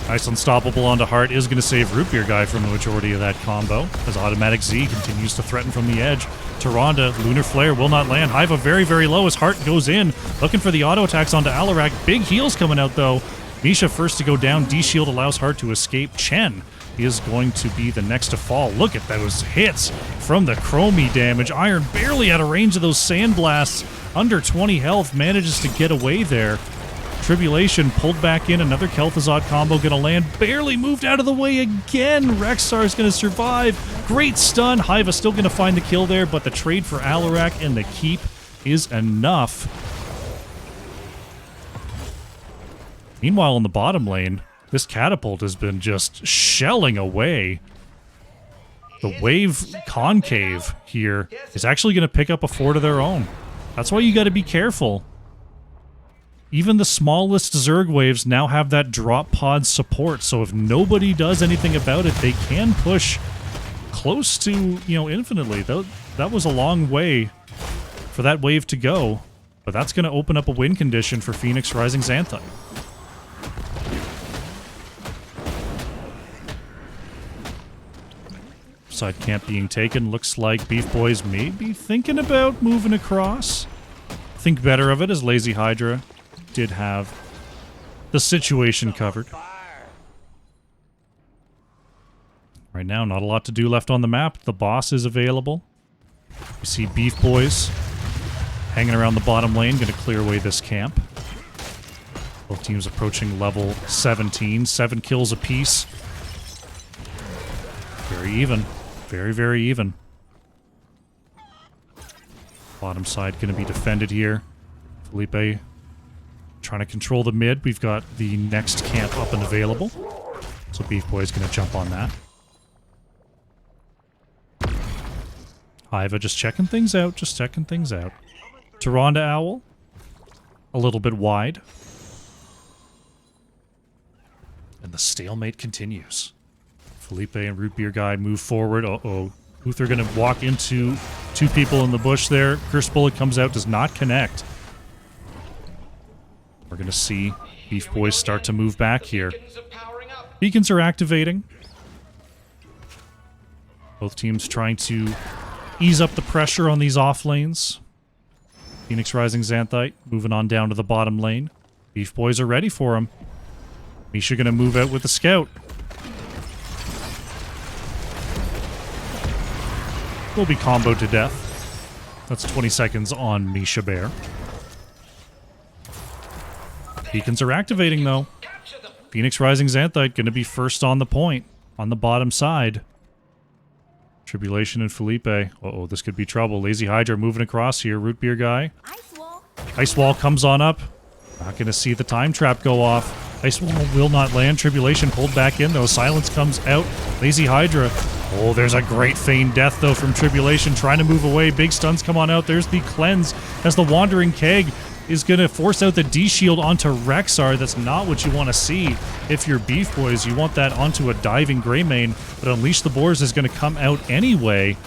Nice unstoppable onto Hart is going to save Root Beer Guy from the majority of that combo as Automatic Z continues to threaten from the edge. Tyrande, Lunar Flare will not land. Hiva very, very low as Hart goes in, looking for the auto attacks onto Alarak. Big heals coming out though. Misha first to go down. D-Shield allows Hart to escape. Chen is going to be the next to fall. Look at those hits from the Chromie damage. Iron barely out of range of those Sandblasts. Under 20 health, manages to get away there. Tribulation pulled back in. Another Kel'Thuzad combo going to land. Barely moved out of the way again. Rexxar is going to survive. Great stun. Hiva still going to find the kill there, but the trade for Alarak and the keep is enough. Meanwhile, in the bottom lane, this catapult has been just shelling away. The wave concave here is actually going to pick up a fort of their own. That's why you got to be careful. Even the smallest Zerg waves now have that drop pod support, so if nobody does anything about it, they can push close to, infinitely. That was a long way for that wave to go, but that's going to open up a win condition for Phoenix Rising Xanthite. Side camp being taken. Looks like BeefBois may be thinking about moving across. Think better of it as Lazy Hydra did have the situation covered. Right now, not a lot to do left on the map. The boss is available. You see BeefBois hanging around the bottom lane, going to clear away this camp. Both teams approaching level 17. 7 kills apiece. Very even. Very, very even. Bottom side going to be defended here. Felipe trying to control the mid. We've got the next camp up and available. So BeefBois is going to jump on that. Hiva just checking things out. Just checking things out. Tyrande Owl. A little bit wide. And the stalemate continues. Felipe and Root Beer Guy move forward. Uh-oh. Uther going to walk into 2 people in the bush there. Curse Bullet comes out, does not connect. We're going to see BeefBois start to move back here. Beacons are activating. Both teams trying to ease up the pressure on these off lanes. Phoenix Rising Xanthite moving on down to the bottom lane. BeefBois are ready for him. Misha going to move out with the scout. Will be comboed to death. That's 20 seconds on Misha Bear. Beacons are activating, though. Phoenix Rising Xanthite going to be first on the point, on the bottom side. Tribulation and Felipe. Uh-oh, this could be trouble. Lazy Hydra moving across here. Root Beer Guy. Ice Wall comes on up. Not going to see the time trap go off. Ice Wall will not land. Tribulation pulled back in, though. Silence comes out. Lazy Hydra. Oh, there's a great feigned death, though, from Tribulation. Trying to move away. Big stuns come on out. There's the cleanse as the Wandering Keg is going to force out the D-Shield onto Rexxar. That's not what you want to see if you're BeefBois. You want that onto a diving Greymane, but Unleash the Boars is going to come out anyway.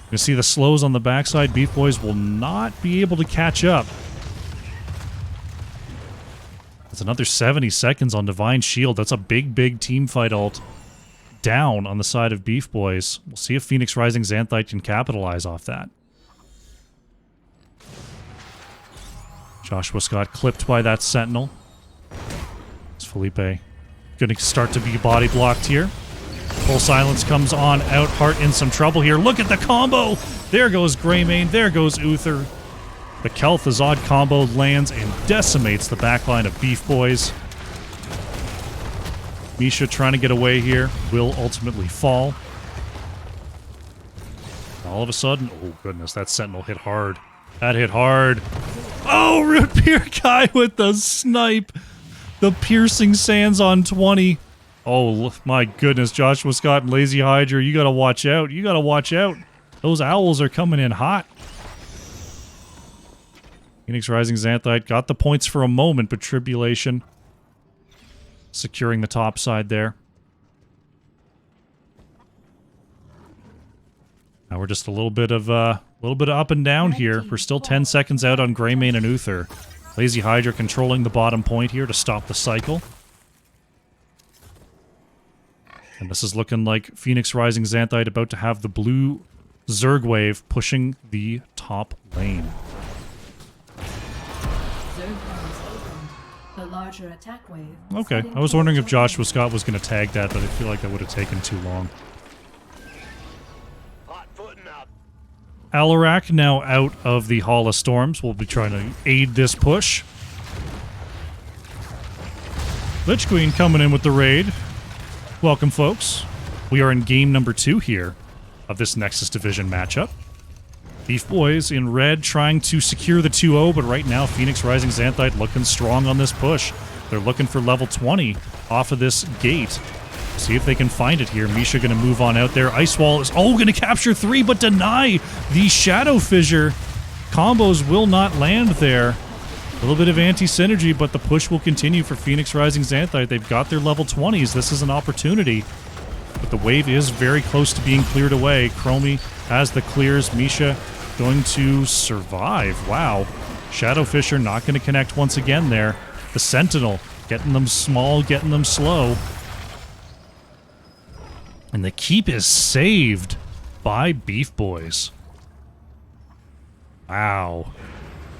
You see the slows on the backside. BeefBois will not be able to catch up. That's another 70 seconds on Divine Shield. That's a big team fight ult down on the side of BeefBois. We'll see if Phoenix Rising Xanthite can capitalize off that. Joshua Scott clipped by that Sentinel. Is Felipe going to start to be body blocked here? Full Silence comes on out. Heart in some trouble here. Look at the combo! There goes Greymane. There goes Uther. The Kel'Thuzad combo lands and decimates the backline of BeefBois. Misha trying to get away here. Will ultimately fall. All of a sudden... Oh, goodness. That Sentinel hit hard. That hit hard. Oh, Root Beer Guy with the snipe. The piercing sands on 20. Oh, my goodness. Joshua Scott and Lazy Hydra, you gotta watch out. You gotta watch out. Those owls are coming in hot. Phoenix Rising Xanthite got the points for a moment, but Tribulation securing the top side there. Now we're just a little bit of up and down here. We're still 10 seconds out on Greymane and Uther. Lazy Hydra controlling the bottom point here to stop the cycle. And this is looking like Phoenix Rising Xanthite about to have the blue Zerg wave pushing the top lane. The larger attack wave. Okay, I was wondering if Joshua Scott was going to tag that, but I feel like that would have taken too long. Alarak now out of the Hall of Storms. We'll be trying to aid this push. Lich Queen coming in with the raid. Welcome, folks. We are in game number 2 here of this Nexus Division matchup. BeefBois in red trying to secure the 2-0, but right now Phoenix Rising Xanthite looking strong on this push. They're looking for level 20 off of this gate. See if they can find it here. Misha going to move on out there. Ice Wall is, going to capture 3, but deny the Shadow Fissure. Combos will not land there. A little bit of anti-synergy, but the push will continue for Phoenix Rising Xanthite. They've got their level 20s. This is an opportunity. But the wave is very close to being cleared away. Chromie has the clears. Misha going to survive. Wow. Shadow Fissure not going to connect once again there. The Sentinel getting them small, getting them slow. And the keep is saved by BeefBois. Wow.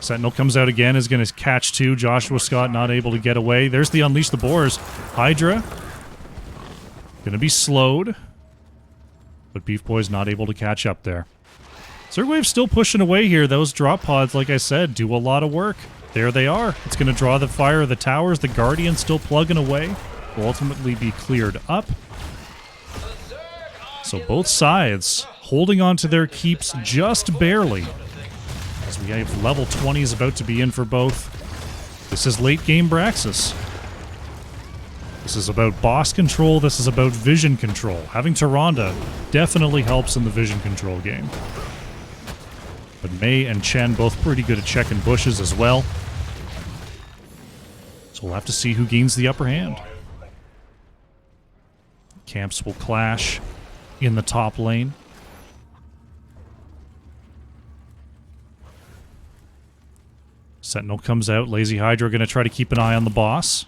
Sentinel comes out again, is going to catch 2. Joshua Scott not able to get away. There's the Unleash the Boars. Hydra going to be slowed. But BeefBois not able to catch up there. Zergwave's still pushing away here. Those drop pods, like I said, do a lot of work. There they are. It's going to draw the fire of the towers. The Guardian still plugging away. Will ultimately be cleared up. So both sides holding on to their keeps just barely. As we have level 20s about to be in for both. This is late game Braxis. This is about boss control. This is about vision control. Having Tyrande definitely helps in the vision control game. But Mei and Chen both pretty good at checking bushes as well. So we'll have to see who gains the upper hand. Camps will clash in the top lane. Sentinel comes out. Lazy Hydra going to try to keep an eye on the boss.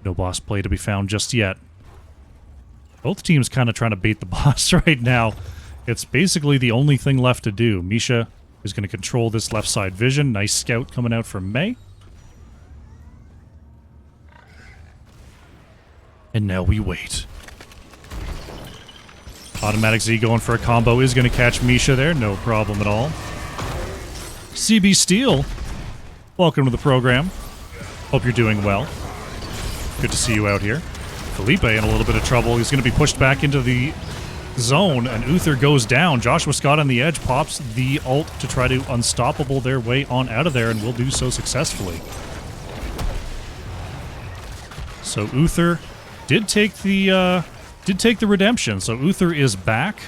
No boss play to be found just yet. Both teams kind of trying to bait the boss right now. It's basically the only thing left to do. Misha is going to control this left side vision. Nice scout coming out from Mei. And now we wait. Automatic Z going for a combo is going to catch Misha there. No problem at all. CB Steel, welcome to the program. Hope you're doing well. Good to see you out here. Felipe in a little bit of trouble. He's going to be pushed back into the zone, and Uther goes down. Joshua Scott on the edge pops the ult to try to unstoppable their way on out of there, and will do so successfully. So Uther did take the redemption. So Uther is back.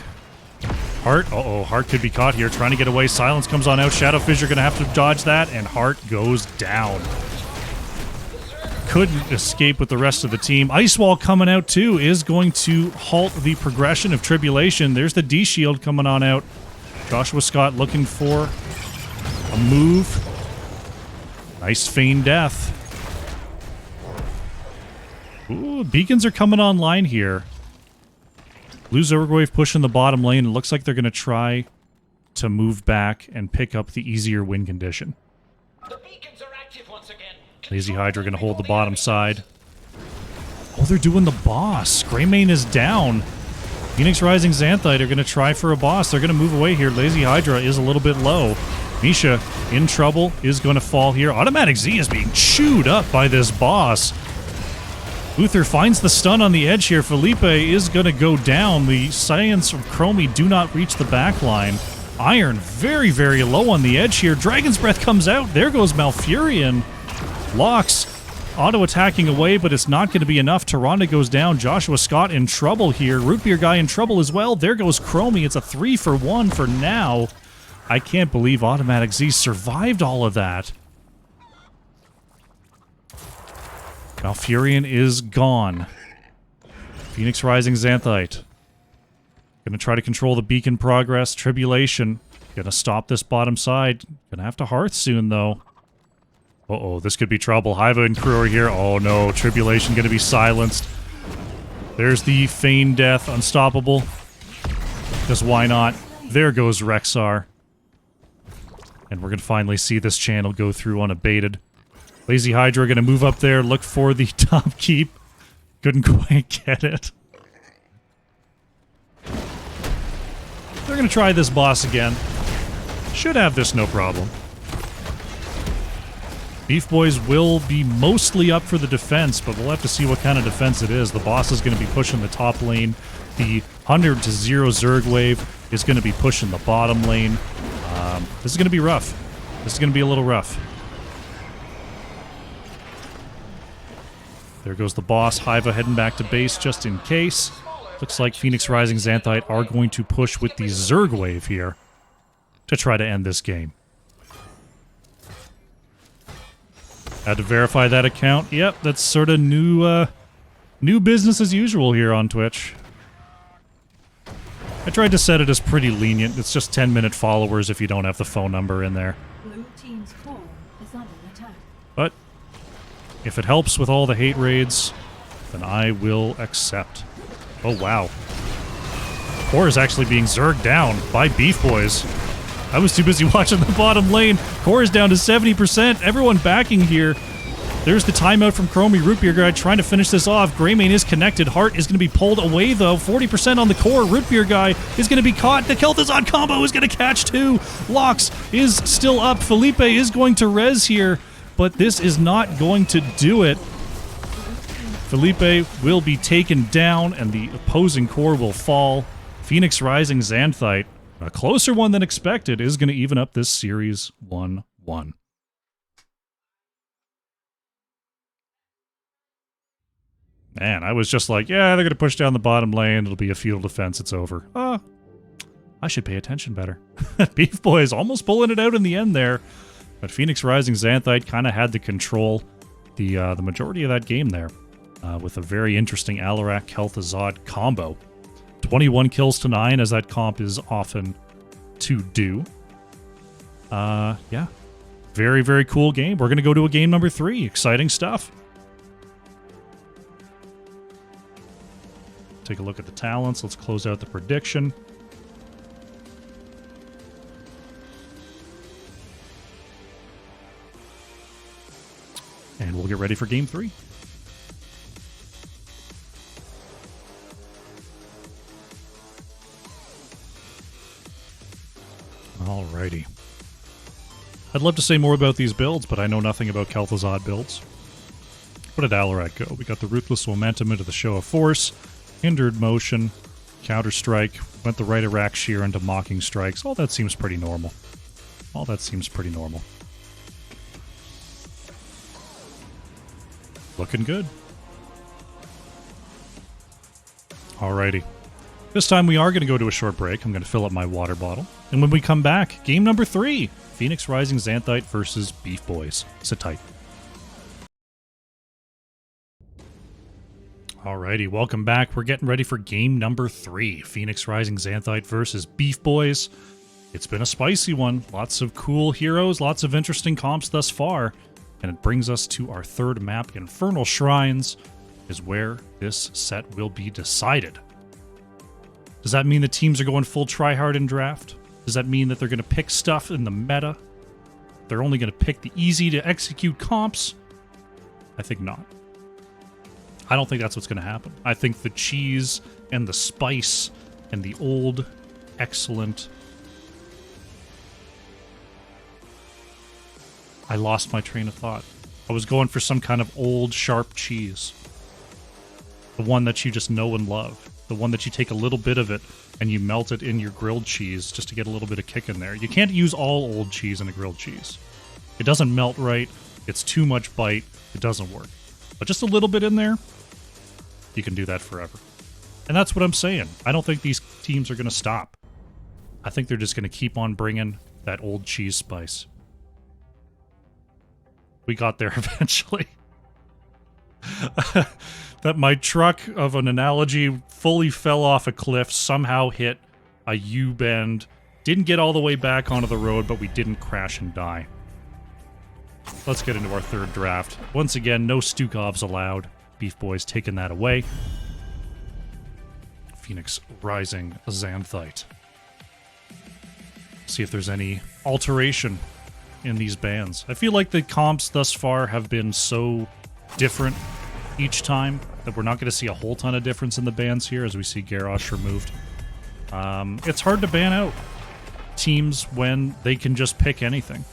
Heart, Heart could be caught here, trying to get away. Silence comes on out. Shadow Fissure going to have to dodge that, and Heart goes down. Couldn't escape with the rest of the team. Ice Wall coming out too is going to halt the progression of Tribulation. There's the D shield coming on out. Joshua Scott looking for a move. Nice feign death. Ooh, beacons are coming online here. Blue Zergwave pushing the bottom lane. It looks like they're going to try to move back and pick up the easier win condition. The beacons are active once again. Lazy Hydra going to hold the bottom side. Oh, they're doing the boss. Greymane is down. Phoenix Rising Xanthite are going to try for a boss. They're going to move away here. Lazy Hydra is a little bit low. Misha in trouble, is going to fall here. Automatic Z is being chewed up by this boss. Uther finds the stun on the edge here. Felipe is going to go down. The Science from Chromie do not reach the back line. Iron very, very low on the edge here. Dragon's Breath comes out. There goes Malfurion. Locks auto-attacking away, but it's not going to be enough. Tyrande goes down. Joshua Scott in trouble here. Root Beer Guy in trouble as well. There goes Chromie. It's a 3-for-1 for now. I can't believe Automatic Z survived all of that. Malfurion is gone. Phoenix Rising Xanthite. Gonna try to control the beacon progress. Tribulation. Gonna stop this bottom side. Gonna have to Hearth soon, though. Uh-oh, this could be trouble. Hiva and crew are here. Oh no, Tribulation gonna be silenced. There's the Feign Death. Unstoppable. Because why not? There goes Rexar. And we're gonna finally see this channel go through unabated. Lazy Hydra gonna move up there, look for the top keep. Couldn't quite get it. They're gonna try this boss again. Should have this no problem. BeefBois will be mostly up for the defense, but we'll have to see what kind of defense it is. The boss is gonna be pushing the top lane. The 100 to 0 Zerg wave is gonna be pushing the bottom lane. This is gonna be rough. This is gonna be a little rough. There goes the boss. Hiva heading back to base just in case. Looks like Phoenix Rising Xanthite are going to push with the Zerg wave here to try to end this game. Had to verify that account. Yep, that's sort of new business as usual here on Twitch. I tried to set it as pretty lenient. It's just 10-minute followers if you don't have the phone number in there. Blue team's core is under attack. But if it helps with all the hate raids, then I will accept. Oh, wow. Core is actually being zerged down by BeefBois. I was too busy watching the bottom lane. Core is down to 70%. Everyone backing here. There's the timeout from Chromie. Root Beer Guy trying to finish this off. Greymane is connected. Heart is going to be pulled away, though. 40% on the core. Root Beer Guy is going to be caught. The Kel'Thuzad combo is going to catch, too. Locks is still up. Felipe is going to res here, but this is not going to do it. Felipe will be taken down, and the opposing core will fall. Phoenix Rising Xanthite, a closer one than expected, is going to even up this series 1-1. Man, I was just like, yeah, they're going to push down the bottom lane. It'll be a feudal defense. It's over. I should pay attention better. BeefBois almost pulling it out in the end there. But Phoenix Rising Xanthite kind of had to control the majority of that game there. With a very interesting Alarak Kel'Thuzad combo. 21 kills to 9, as that comp is often to do. Yeah. Very, very cool game. We're going to go to a game number 3. Exciting stuff. Take a look at the talents. Let's close out the prediction. And we'll get ready for game 3. Alrighty. I'd love to say more about these builds, but I know nothing about Kel'Thuzad builds. Where did Alarak go? We got the Ruthless Momentum into the Show of Force, Hindered Motion, Counter-Strike, went the right Iraq Shear into Mocking Strikes. All that seems pretty normal. All that seems pretty normal. Looking good. Alrighty. This time we are going to go to a short break. I'm going to fill up my water bottle. And when we come back, game number 3. Phoenix Rising Xanthite versus BeefBois. Sit tight. Alrighty, welcome back. We're getting ready for game number 3. Phoenix Rising Xanthite versus BeefBois. It's been a spicy one. Lots of cool heroes, lots of interesting comps thus far. And it brings us to our third map, Infernal Shrines. is where this set will be decided. Does that mean the teams are going full tryhard in draft? Does that mean that they're going to pick stuff in the meta? They're only going to pick the easy to execute comps? I think not. I don't think that's what's going to happen. I think the cheese and the spice and the old, excellent... I lost my train of thought. I was going for some kind of old, sharp cheese. The one that you just know and love. The one that you take a little bit of it and you melt it in your grilled cheese just to get a little bit of kick in there. You can't use all old cheese in a grilled cheese. It doesn't melt right. It's too much bite. It doesn't work. But just a little bit in there, you can do that forever. And that's what I'm saying. I don't think these teams are going to stop. I think they're just going to keep on bringing that old cheese spice. We got there eventually. That my truck of an analogy fully fell off a cliff, somehow hit a U-bend, didn't get all the way back onto the road, but we didn't crash and die. Let's get into our third draft. Once again, no Stukovs allowed. BeefBois taking that away. Phoenix Rising Xanthite. See if there's any alteration in these bands. I feel like the comps thus far have been so different each time that we're not going to see a whole ton of difference in the bands here as we see Garrosh removed. It's hard to ban out teams when they can just pick anything.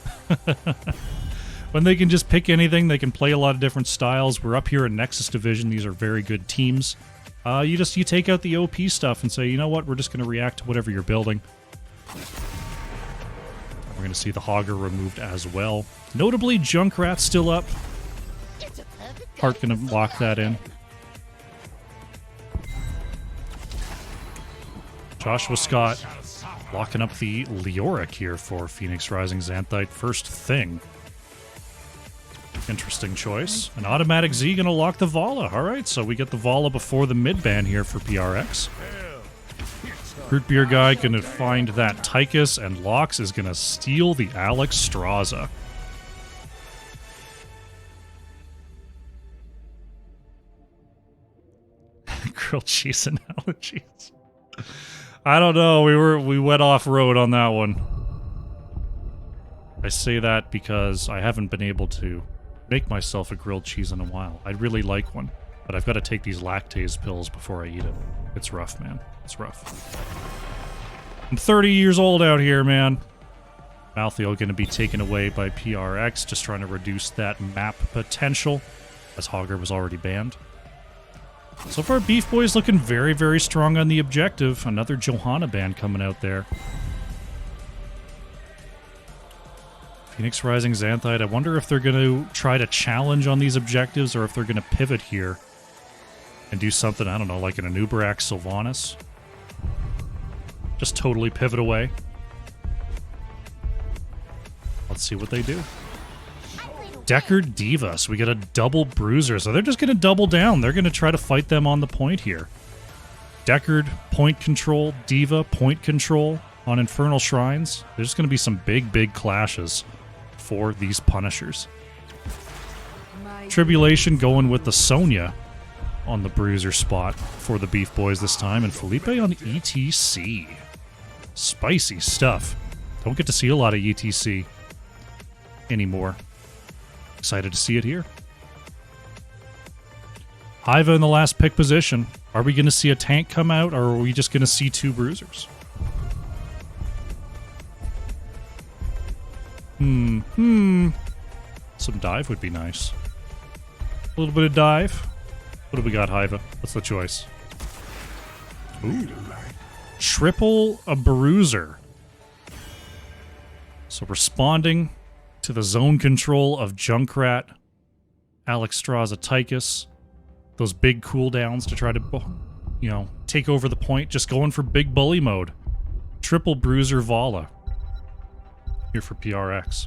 When they can just pick anything, they can play a lot of different styles. We're up here in Nexus Division. These are very good teams. You take out the OP stuff and say, you know what, we're just going to react to whatever you're building. We're going to see the Hogger removed as well. Notably, Junkrat's still up. Hart going to lock that in. Joshua Scott locking up the Leoric here for Phoenix Rising Xanthite. First thing. Interesting choice. An automatic Z going to lock the Vala. Alright, so we get the Vala before the mid-ban here for PRX. Root Beer Guy going to find that Tychus, and Lox is going to steal the Alex Straza. Grilled cheese analogies. I don't know. We went off road on that one. I say that because I haven't been able to make myself a grilled cheese in a while. I'd really like one, but I've got to take these lactase pills before I eat it. It's rough, man. It's rough. I'm 30 years old out here, man. Malthael going to be taken away by PRX, just trying to reduce that map potential, as Hogger was already banned. So far, BeefBois looking very, very strong on the objective. Another Johanna band coming out there. Phoenix Rising Xanthite. I wonder if they're going to try to challenge on these objectives or if they're going to pivot here and do something, I don't know, like an Anubarak Sylvanas. Just totally pivot away. Let's see what they do. Deckard Diva. So we get a double bruiser. So they're just going to double down. They're going to try to fight them on the point here. Deckard, point control. Diva, point control on Infernal Shrines. There's going to be some big, big clashes for these Punishers. Tribulation going with the Sonya on the bruiser spot for the BeefBois this time. And Felipe on ETC. Spicy stuff. Don't get to see a lot of ETC anymore. Excited to see it here. Hiva in the last pick position. Are we going to see a tank come out, or are we just going to see two bruisers? Some dive would be nice. A little bit of dive. What do we got, Hiva? What's the choice? Ooh. Triple a bruiser. So responding to the zone control of Junkrat, Alex Straza, Tychus, those big cooldowns to try to, you know, take over the point, just going for big bully mode. Triple bruiser Vala here for PRX.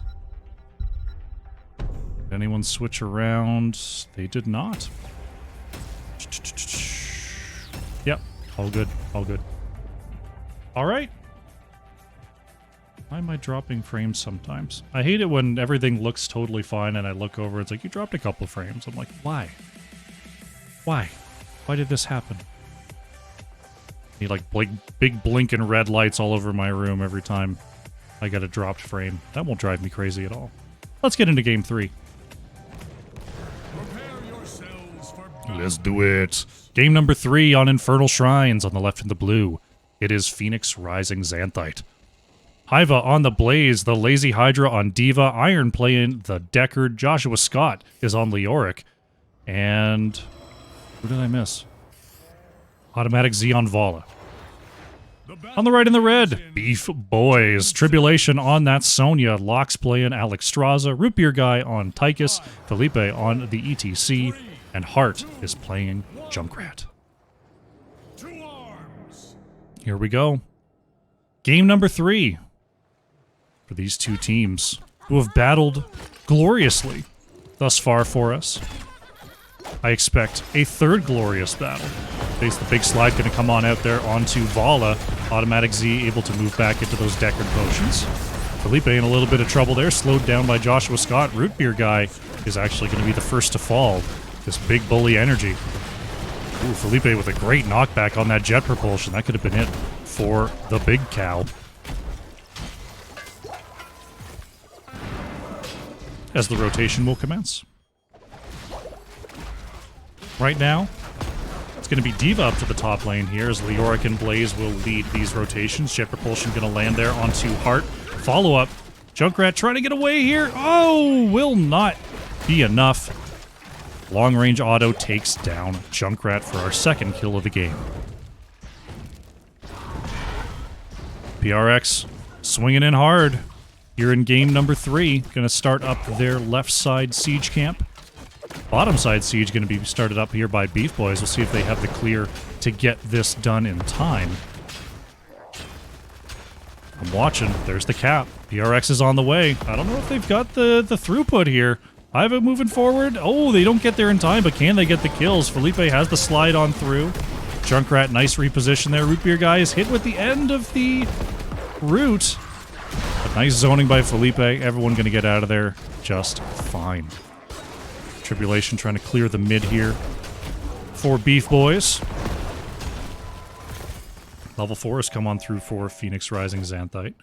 Did anyone switch around? They did not. Yep, all good, all good. All right. Why am I dropping frames sometimes? I hate it when everything looks totally fine and I look over, it's like, you dropped a couple frames. I'm like, why? Why? Why did this happen? Need like big blinking red lights all over my room every time I get a dropped frame. That won't drive me crazy at all. Let's get into game 3. Let's do it. Game number 3 on Infernal Shrines on the left in the blue. It is Phoenix Rising Xanthite. Hiva on the Blaze, the Lazy Hydra on Diva, Iron playing the Deckard, Joshua Scott is on Leoric, and who did I miss? Automatic Z on Vala. On the right in the red, BeefBois, Tribulation on that Sonya, Locks playing Alex Straza, Root Beer Guy on Tychus, Felipe on the ETC, and Hart is playing Junkrat. Here we go. Game number 3 for these two teams who have battled gloriously thus far for us. I expect a third glorious battle. Face the big slide going to come on out there onto Vala. Automatic Z able to move back into those Deckard potions. Felipe in a little bit of trouble there, slowed down by Joshua Scott. Root Beer Guy is actually going to be the first to fall. This big bully energy. Ooh, Felipe with a great knockback on that jet propulsion. That could have been it for the big cow. As the rotation will commence. Right now, it's going to be Diva up to the top lane here as Leoric and Blaze will lead these rotations. Jet propulsion going to land there onto Hart. Follow-up. Junkrat trying to get away here. Oh, will not be enough. Long-range auto takes down Junkrat for our second kill of the game. PRX swinging in hard here in game number 3. Going to start up their left side siege camp. Bottom side siege going to be started up here by BeefBois. We'll see if they have the clear to get this done in time. I'm watching. There's the cap. PRX is on the way. I don't know if they've got the throughput here. Iva moving forward. Oh, they don't get there in time, but can they get the kills? Felipe has the slide on through. Junkrat, nice reposition there. Root Beer Guy is hit with the end of the root. But nice zoning by Felipe. Everyone going to get out of there just fine. Tribulation trying to clear the mid here for BeefBois. Level 4 has come on through for Phoenix Rising Xanthite.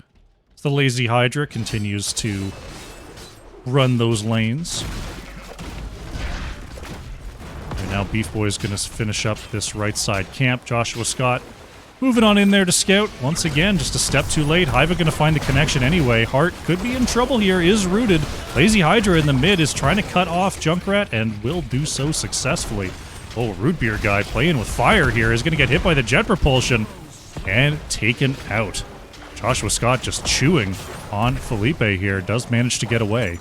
The Lazy Hydra continues to run those lanes. And now BeefBois is going to finish up this right side camp. Joshua Scott moving on in there to scout. Once again, just a step too late. Hiva going to find the connection anyway. Hart could be in trouble here, is rooted. Lazy Hydra in the mid is trying to cut off Junkrat and will do so successfully. Oh, Root Beer Guy playing with fire here is going to get hit by the jet propulsion and taken out. Joshua Scott just chewing on Felipe here. Does manage to get away.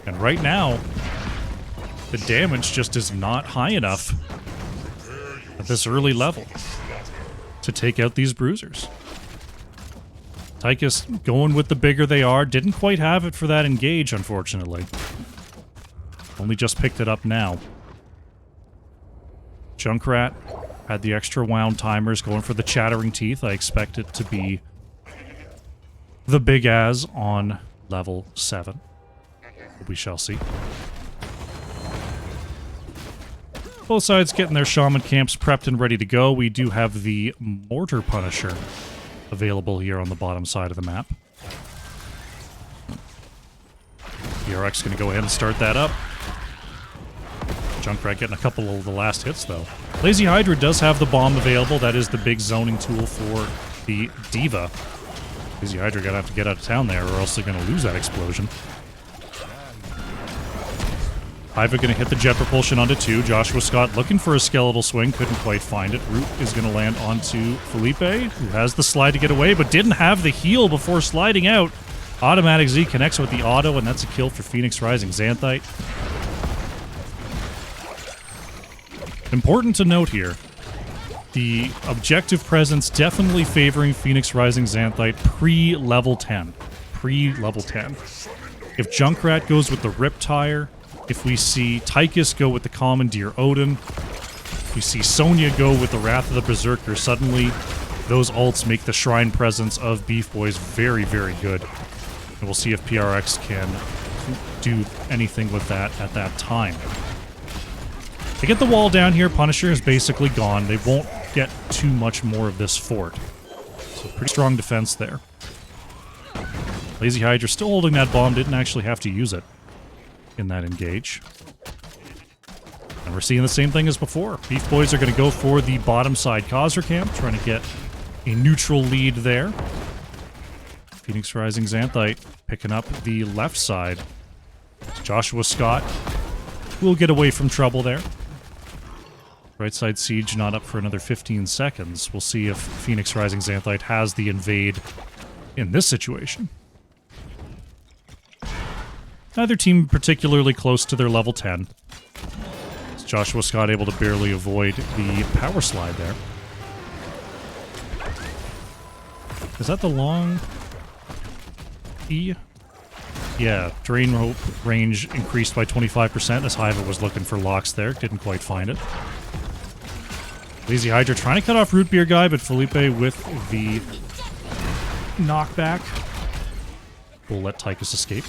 And right now, the damage just is not high enough at this early level to take out these bruisers. Tychus going with the bigger they are. Didn't quite have it for that engage, unfortunately. Only just picked it up now. Junkrat had the extra wound timers going for the chattering teeth. I expect it to be the big as on level 7. We shall see. Both sides getting their shaman camps prepped and ready to go. We do have the Mortar Punisher available here on the bottom side of the map. PRX going to go ahead and start that up. Junkrat getting a couple of the last hits, though. Lazy Hydra does have the bomb available. That is the big zoning tool for the Diva. Lazy Hydra going to have to get out of town there, or else they're going to lose that explosion. Hiva going to hit the jet propulsion onto 2. Joshua Scott looking for a skeletal swing. Couldn't quite find it. Root is going to land onto Felipe, who has the slide to get away, but didn't have the heal before sliding out. Automatic Z connects with the auto, and that's a kill for Phoenix Rising Xanthite. Important to note here, the objective presence definitely favoring Phoenix Rising Xanthite pre-level 10. Pre-level 10. If Junkrat goes with the Riptire, if we see Tychus go with the Commandeer Odin, if we see Sonya go with the Wrath of the Berserker, suddenly those ults make the Shrine presence of BeefBois very, very good. And we'll see if PRX can do anything with that at that time. They get the wall down here. Punisher is basically gone. They won't get too much more of this fort. So pretty strong defense there. Lazy Hydra still holding that bomb. Didn't actually have to use it in that engage. And we're seeing the same thing as before. BeefBois are going to go for the bottom side Causer camp, trying to get a neutral lead there. Phoenix Rising Xanthite picking up the left side. Joshua Scott will get away from trouble there. Right side Siege not up for another 15 seconds. We'll see if Phoenix Rising Xanthite has the invade in this situation. Neither team particularly close to their level 10. Joshua Scott able to barely avoid the power slide there. Is that the long E? Yeah, drain rope range increased by 25% as Hiva was looking for locks there. Didn't quite find it. Lazy Hydra trying to cut off Root Beer guy, but Felipe with the knockback will let Tychus escape.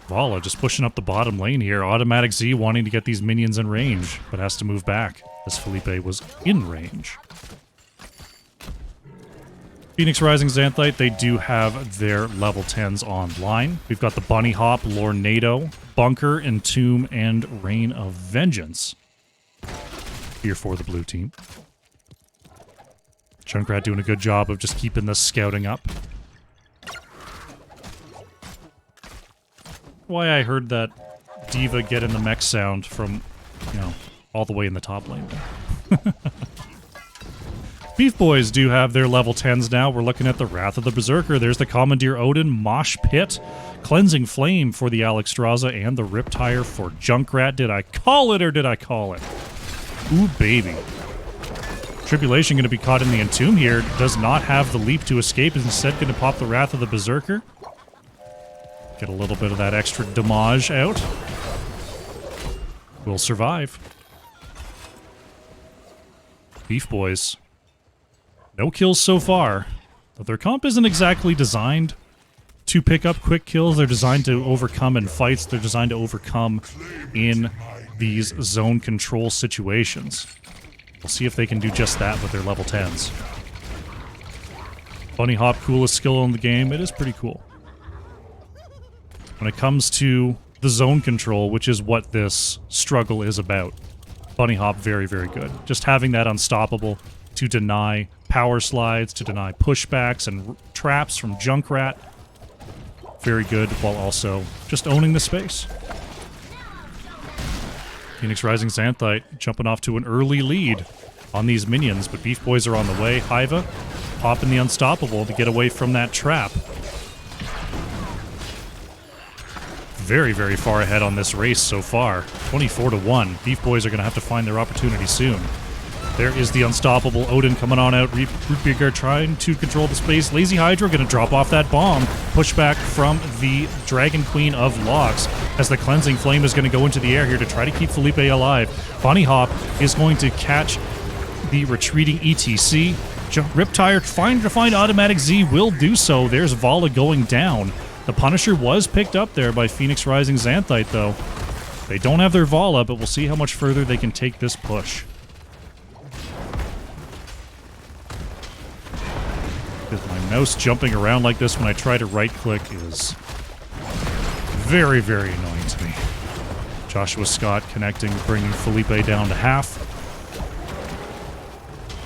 Vala just pushing up the bottom lane here. Automatic Z wanting to get these minions in range, but has to move back as Felipe was in range. Phoenix Rising Xanthite, they do have their level 10s online. We've got the Bunny Hop, Lornado, Bunker, Entomb, and Reign of Vengeance here for the blue team. Junkrat doing a good job of just keeping this scouting up. Why I heard that Diva get in the mech sound from, you know, all the way in the top lane there. BeefBois do have their level 10s now. We're looking at the Wrath of the Berserker. There's the Commandeer Odin, Mosh Pit, Cleansing Flame for the Alexstrasza, and the Riptire for Junkrat. Did I call it or did I call it? Ooh, baby. Tribulation going to be caught in the Entomb here. Does not have the leap to escape. Is instead going to pop the Wrath of the Berserker. Get a little bit of that extra damage out. Will survive. BeefBois. No kills so far. But their comp isn't exactly designed to pick up quick kills. They're designed to overcome in fights. They're designed to overcome in these zone control situations. We'll see if they can do just that with their level 10s. Bunny Hop, coolest skill in the game. It is pretty cool. When it comes to the zone control, which is what this struggle is about, Bunny Hop, very, very good. Just having that unstoppable to deny power slides, to deny pushbacks and traps from Junkrat. Very good, while also just owning the space. Phoenix Rising Xanthite jumping off to an early lead on these minions, but BeefBois are on the way. Hiva popping the unstoppable to get away from that trap. Very, very far ahead on this race so far. 24-1. BeefBois are going to have to find their opportunity soon. There is the unstoppable Odin coming on out. Root Beer trying to control the space. Lazy Hydra going to drop off that bomb. Pushback from the Dragon Queen of Locks as the Cleansing Flame is going to go into the air here to try to keep Felipe alive. Bunny Hop is going to catch the retreating ETC. Riptire trying to find Automatic Z will do so. There's Vala going down. The Punisher was picked up there by Phoenix Rising Xanthite, though. They don't have their Vala, but we'll see how much further they can take this push. Because my mouse jumping around like this when I try to right-click is very, very annoying to me. Joshua Scott connecting, bringing Felipe down to half.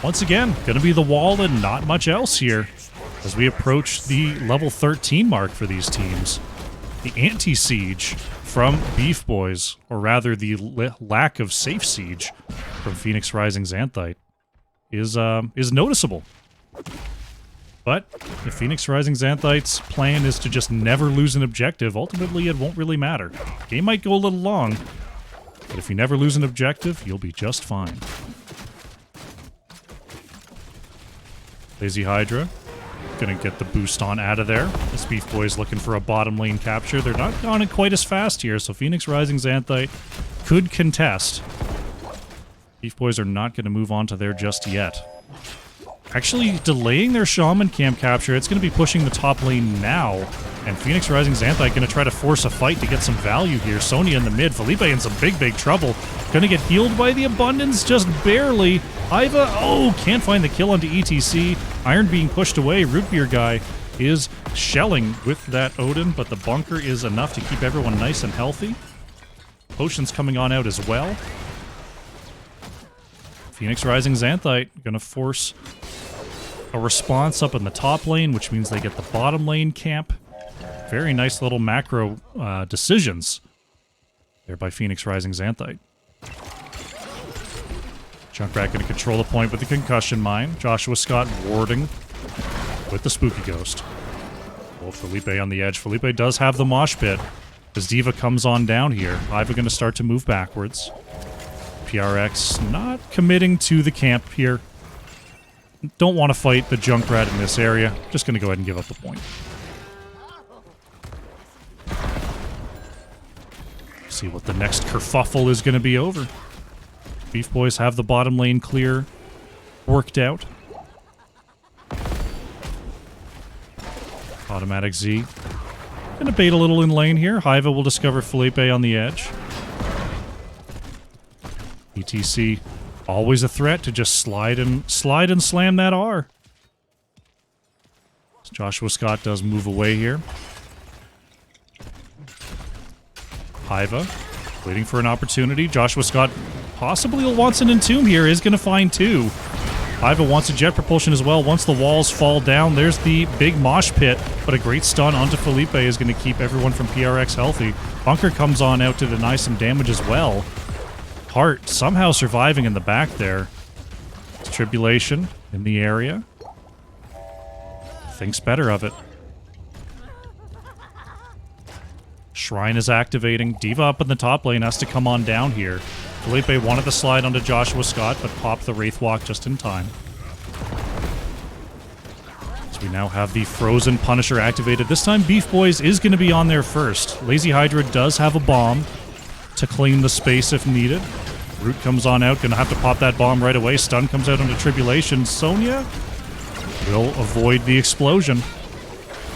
Once again, going to be the wall and not much else here as we approach the level 13 mark for these teams. The anti-siege from BeefBois, or rather the lack of safe siege from Phoenix Rising Xanthite, is noticeable. But if Phoenix Rising Xanthite's plan is to just never lose an objective, ultimately it won't really matter. Game might go a little long, but if you never lose an objective, you'll be just fine. Lazy Hydra gonna get the boost on out of there. This BeefBois looking for a bottom lane capture. They're not on it quite as fast here, so Phoenix Rising Xanthite could contest. BeefBois are not gonna move on to there just yet. actually delaying their Shaman camp capture. It's going to be pushing the top lane now. And Phoenix Rising Xanthite going to try to force a fight to get some value here. Sonya in the mid. Felipe in some big trouble. Going to get healed by the Abundance just barely. Iva, oh, can't find the kill onto ETC. Iron being pushed away. Root Beer guy is shelling with that Odin, but the bunker is enough to keep everyone nice and healthy. Potions coming on out as well. Phoenix Rising Xanthite going to force a response up in the top lane, which means they get the bottom lane camp. Very nice little macro decisions there by Phoenix Rising Xanthite. Junkrat going to control the point with the concussion mine. Joshua Scott warding with the spooky ghost. Oh, Felipe on the edge. Felipe does have the mosh pit as Diva comes on down here. Iva going to start to move backwards. PRX not committing to the camp here. Don't want to fight the Junkrat in this area. Just going to go ahead and give up the point. See what the next kerfuffle is going to be over. BeefBois have the bottom lane clear worked out. Automatic Z. Gonna bait a little in lane here. Hiva will discover Felipe on the edge. ETC always a threat to just slide and slam that R. Joshua Scott does move away here. Hiva waiting for an opportunity. Joshua Scott possibly wants an entomb here. Is going to find two. Hiva wants a jet propulsion as well. Once the walls fall down, there's the big mosh pit, but a great stun onto Felipe is going to keep everyone from PRX healthy. Bunker comes on out to deny some damage as well. Hart somehow surviving in the back there. Tribulation in the area. Thinks better of it. Shrine is activating. Diva up in the top lane has to come on down here. Felipe wanted the slide onto Joshua Scott, but popped the Wraithwalk just in time. So we now have the Frozen Punisher activated. This time BeefBois is going to be on there first. Lazy Hydra does have a bomb to claim the space if needed. Root comes on out, going to have to pop that bomb right away. Stun comes out onto Tribulation. Sonya will avoid the explosion.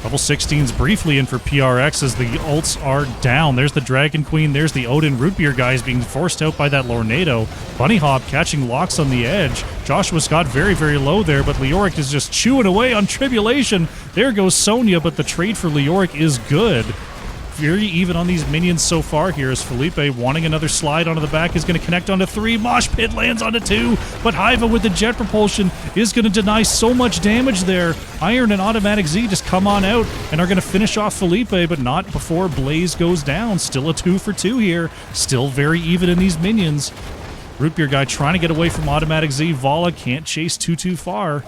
Level 16's briefly in for PRX as the ults are down. There's the Dragon Queen. There's the Odin. Root Beer guys being forced out by that Lornado. Bunny Hop catching locks on the edge. Joshua Scott very low there, but Leoric is just chewing away on Tribulation. There goes Sonya, but the trade for Leoric is good. Very even on these minions so far here as Felipe wanting another slide onto the back is going to connect onto 3. Mosh Pit lands onto 2, but Hiva with the jet propulsion is going to deny so much damage there. Iron and Automatic Z just come on out and are going to finish off Felipe, but not before Blaze goes down. Still a 2 for 2 here. Still very even in these minions. Root Beer guy trying to get away from Automatic Z. Vala can't chase too far.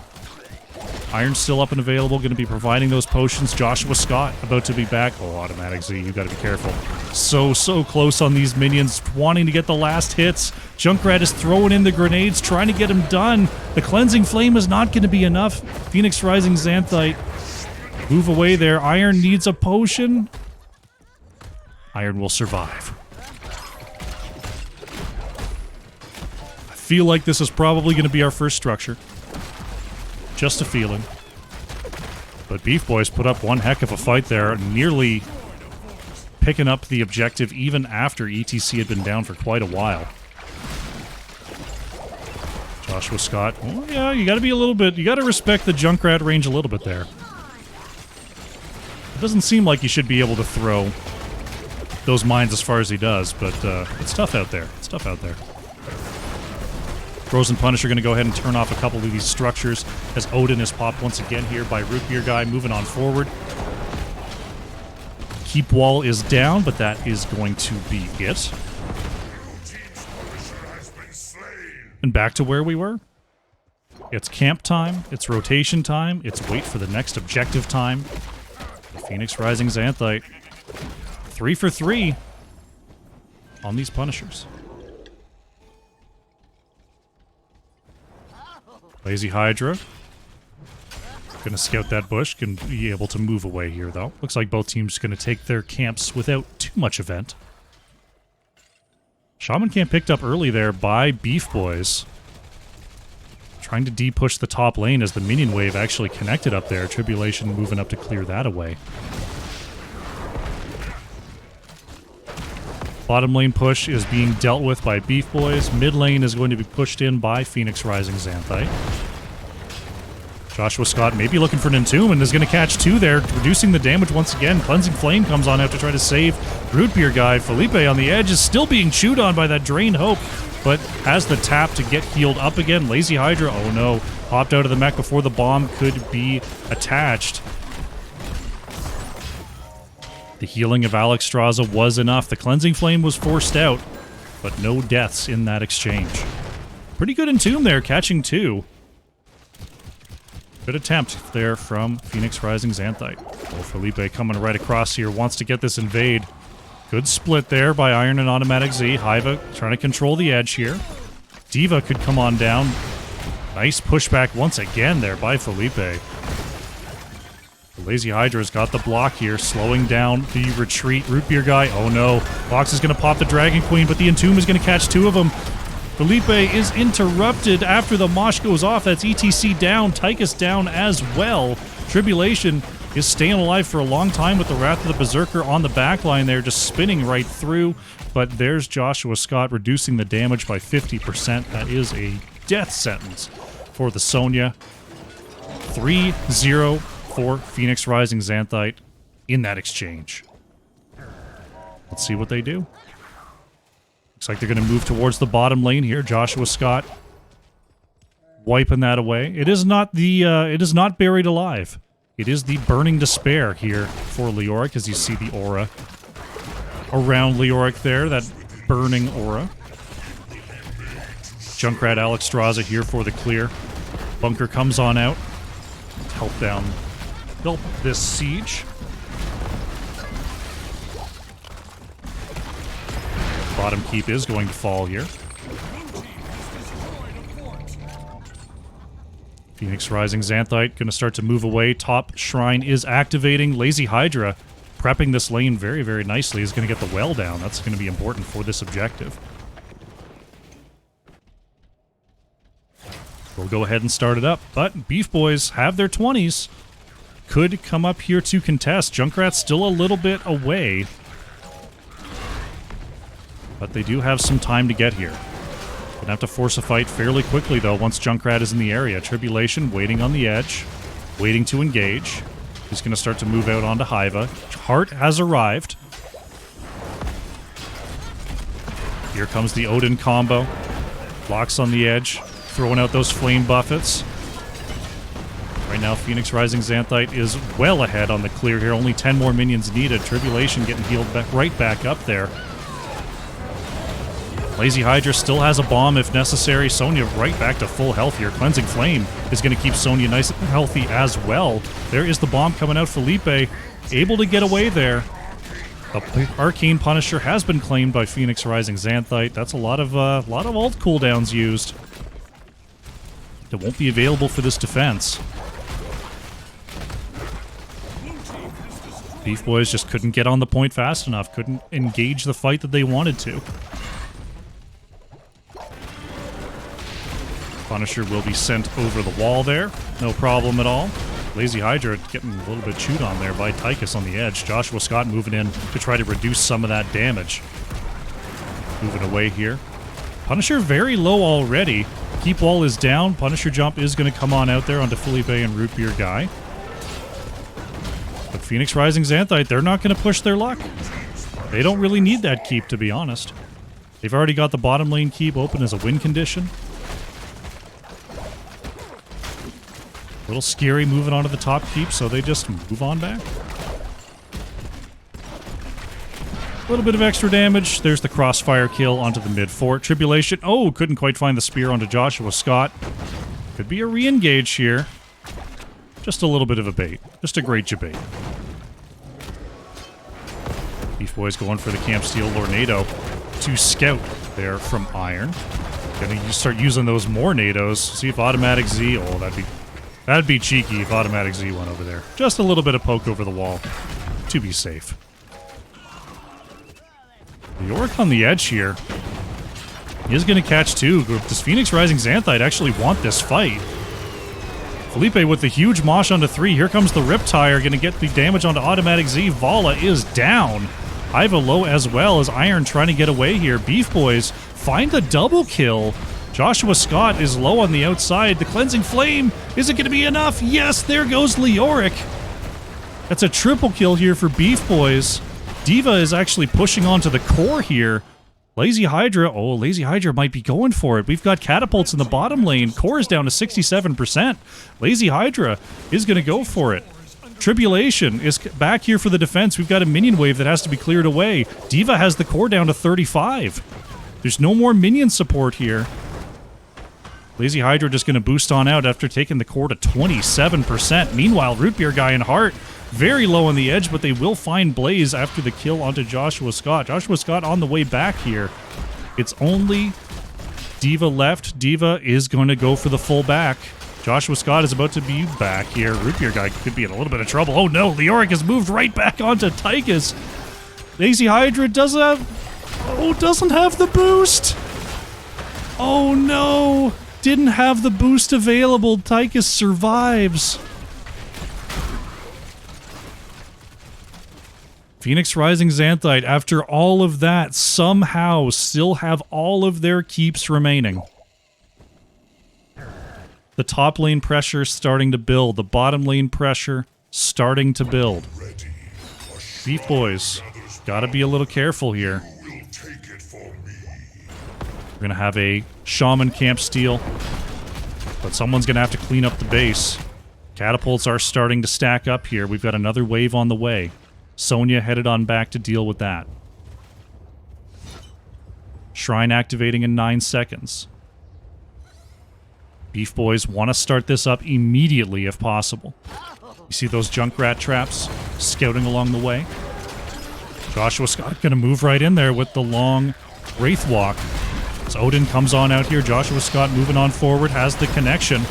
Iron's still up and available, going to be providing those potions. Joshua Scott about to be back. Oh, Automatic Z, you got to be careful. So close on these minions, wanting to get the last hits. Junkrat is throwing in the grenades, trying to get him done. The Cleansing Flame is not going to be enough. Phoenix Rising Xanthite, move away there. Iron needs a potion. Iron will survive. I feel like this is probably going to be our first structure. Just a feeling. But BeefBois put up one heck of a fight there, nearly picking up the objective even after ETC had been down for quite a while. Joshua Scott, well, yeah, you gotta be a little bit, you gotta respect the Junkrat range a little bit there. It doesn't seem like he should be able to throw those mines as far as he does, but it's tough out there. It's tough out there. Frozen Punisher going to go ahead and turn off a couple of these structures as Odin is popped once again here by Root Beer guy, moving on forward. Keep wall is down, but that is going to be it. And back to where we were. It's camp time, it's rotation time, it's wait for the next objective time. Phoenix Rising Xanthite. 3 for 3 on these Punishers. Lazy Hydra. Gonna scout that bush. Can be able to move away here, though. Looks like both teams gonna take their camps without too much event. Shaman camp picked up early there by BeefBois. Trying to de-push the top lane as the minion wave actually connected up there. Tribulation moving up to clear that away. Bottom lane push is being dealt with by BeefBois. Mid lane is going to be pushed in by Phoenix Rising Xanthite. Joshua Scott maybe looking for an Entomb and is going to catch 2 there, reducing the damage once again. Cleansing Flame comes on out to try to save Root Beer guy. Felipe on the edge is still being chewed on by that Drained Hope, but has the tap to get healed up again. Lazy Hydra, oh no, popped out of the mech before the bomb could be attached. The healing of Alexstrasza was enough. The Cleansing Flame was forced out, but no deaths in that exchange. Pretty good Entomb there, catching 2. Good attempt there from Phoenix Rising Xanthite. Oh, Felipe coming right across here, wants to get this invade. Good split there by Iron and Automatic Z. Hiva trying to control the edge here. Diva could come on down. Nice pushback once again there by Felipe. The Lazy Hydra's got the block here, slowing down the retreat. Root Beer guy, oh no. Fox is going to pop the Dragon Queen, but the Entomb is going to catch 2 of them. Felipe is interrupted after the mosh goes off. That's ETC down, Tychus down as well. Tribulation is staying alive for a long time with the Wrath of the Berserker on the backline there, just spinning right through. But there's Joshua Scott reducing the damage by 50%. That is a death sentence for the Sonya. 3-0 for Phoenix Rising Xanthite in that exchange. Let's see what they do. Looks like they're going to move towards the bottom lane here. Joshua Scott wiping that away. It is not the it is not buried alive. It is the burning despair here for Leoric, as you see the aura around Leoric there, that burning aura. Junkrat Alexstrasza here for the clear. Bunker comes on out to help this siege. Bottom keep is going to fall here. Phoenix Rising Xanthite going to start to move away. Top shrine is activating. Lazy Hydra prepping this lane very, very nicely. Is going to get the well down. That's going to be important for this objective. We'll go ahead and start it up. But BeefBois have their 20s. Could come up here to contest. Junkrat's still a little bit away. But they do have some time to get here. Gonna have to force a fight fairly quickly, though, once Junkrat is in the area. Tribulation waiting on the edge, waiting to engage. He's gonna start to move out onto Hiva. Heart has arrived. Here comes the Odin combo. Locks on the edge, throwing out those flame buffets. Right now, Phoenix Rising Xanthite is well ahead on the clear here. Only 10 more minions needed. Tribulation getting healed right back up there. Lazy Hydra still has a bomb if necessary. Sonya right back to full health here. Cleansing Flame is going to keep Sonya nice and healthy as well. There is the bomb coming out. Felipe able to get away there. The Arcane Punisher has been claimed by Phoenix Rising Xanthite. That's a lot of ult cooldowns used. That won't be available for this defense. BeefBois just couldn't get on the point fast enough. Couldn't engage the fight that they wanted to. Punisher will be sent over the wall there. No problem at all. Lazy Hydra getting a little bit chewed on there by Tychus on the edge. Joshua Scott moving in to try to reduce some of that damage. Moving away here. Punisher very low already. Keep wall is down. Punisher jump is going to come on out there onto Felipe and Root Beer guy. But Phoenix Rising Xanthite, they're not going to push their luck. They don't really need that keep, to be honest. They've already got the bottom lane keep open as a win condition. A little scary moving onto the top keep, so they just move on back. A little bit of extra damage. There's the crossfire kill onto the mid fort. Tribulation. Oh, couldn't quite find the spear onto Joshua Scott. Could be a re-engage here. Just a little bit of a bait. Just a great debate. BeefBois going for the Camp Steel Tornado to scout there from Iron. Gonna start using those more nados. See if Automatic Z... Oh, that'd be cheeky if Automatic Z went over there. Just a little bit of poke over the wall to be safe. The Orc on the edge here. He is going to catch two. Does Phoenix Rising Xanthite actually want this fight? Felipe with the huge mosh onto 3. Here comes the Riptire, going to get the damage onto Automatic Z. Vala is down. Iva low as well as Iron trying to get away here. BeefBois find the double kill. Joshua Scott is low on the outside. The Cleansing Flame, is it going to be enough? Yes, there goes Leoric. That's a triple kill here for BeefBois. D.Va is actually pushing onto the core here. Lazy Hydra, oh, Lazy Hydra might be going for it. We've got catapults in the bottom lane. Core is down to 67%. Lazy Hydra is going to go for it. Tribulation is back here for the defense. We've got a minion wave that has to be cleared away. D.Va has the core down to 35. There's no more minion support here. Lazy Hydra just going to boost on out after taking the core to 27%. Meanwhile, Root Beer Guy and Heart very low on the edge, but they will find Blaze after the kill onto Joshua Scott. Joshua Scott on the way back here. It's only D.Va left. D.Va is going to go for the full back. Joshua Scott is about to be back here. Root Beer Guy could be in a little bit of trouble. Oh no, Leoric has moved right back onto Tychus. Lazy Hydra doesn't have the boost. Oh no, didn't have the boost available. Tychus survives. Phoenix Rising Xanthite, after all of that, somehow still have all of their keeps remaining. The top lane pressure starting to build. The bottom lane pressure starting to build. BeefBois, gotta be a little careful here. We're gonna have a Shaman camp steal, but someone's gonna have to clean up the base. Catapults are starting to stack up here. We've got another wave on the way. Sonya headed on back to deal with that. Shrine activating in 9 seconds. BeefBois want to start this up immediately if possible. You see those Junkrat traps scouting along the way? Joshua Scott going to move right in there with the long Wraith Walk. As Odin comes on out here, Joshua Scott moving on forward, has the connection.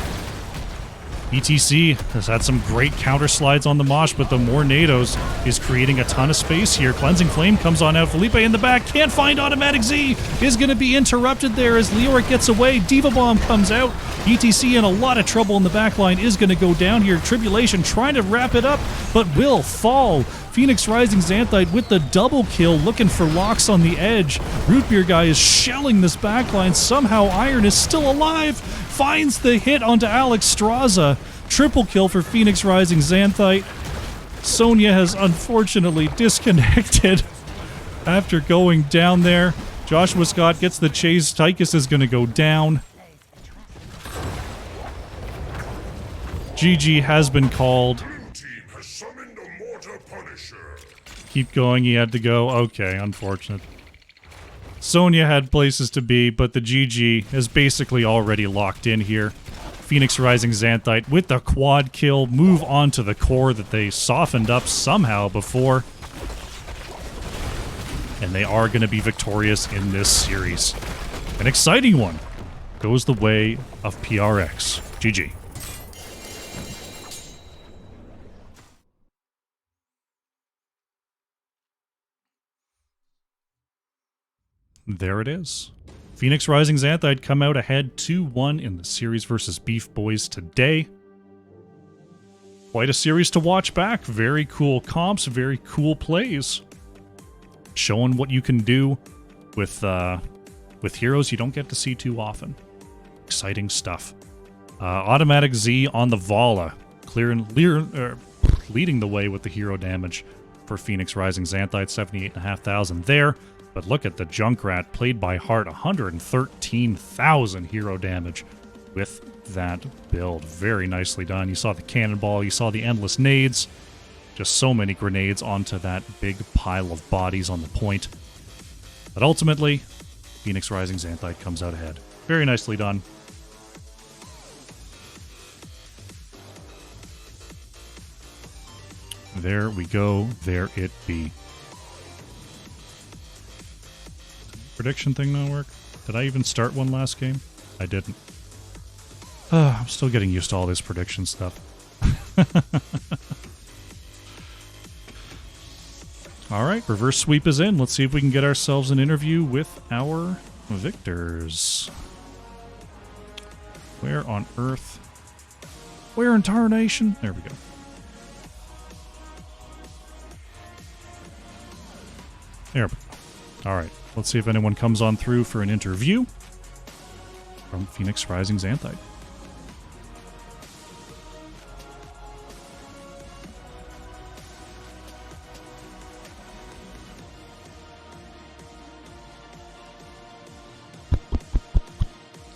ETC has had some great counter slides on the Mosh, but the more NATOs is creating a ton of space here. Cleansing Flame comes on out. Felipe in the back, can't find Automatic Z, is going to be interrupted there as Leoric gets away. Diva Bomb comes out. ETC in a lot of trouble in the backline, is going to go down here. Tribulation trying to wrap it up, but will fall. Phoenix Rising Xanthite with the double kill, looking for locks on the edge. Root Beer Guy is shelling this backline. Somehow Iron is still alive. Finds the hit onto Alex Straza. Triple kill for Phoenix Rising Xanthite. Sonya has unfortunately disconnected after going down there. Joshua Scott gets the chase. Tychus is going to go down. GG has been called. Keep going, he had to go. Okay, unfortunate. Sonya had places to be, but the GG is basically already locked in here. Phoenix Rising Xanthite with the quad kill, move on to the core that they softened up somehow before. And they are going to be victorious in this series. An exciting one goes the way of PRX. GG. There it is. Phoenix Rising Xanthite come out ahead 2-1 in the series versus BeefBois today. Quite a series to watch back. Very cool comps, very cool plays. Showing what you can do with heroes you don't get to see too often. Exciting stuff. Automatic Z on the Vala, leading the way with the hero damage for Phoenix Rising Xanthite, 78,500 there. But look at the Junkrat, played by Heart, 113,000 hero damage with that build. Very nicely done. You saw the cannonball, you saw the endless nades. Just so many grenades onto that big pile of bodies on the point. But ultimately, Phoenix Rising Xanthite comes out ahead. Very nicely done. There we go. There it be. Prediction thing not work? Did I even start one last game? I didn't. I'm still getting used to all this prediction stuff. Alright, reverse sweep is in. Let's see if we can get ourselves an interview with our Victors. Where on earth? Where in tarnation? There we go. There we go. Alright, let's see if anyone comes on through for an interview from Phoenix Rising Xanthite.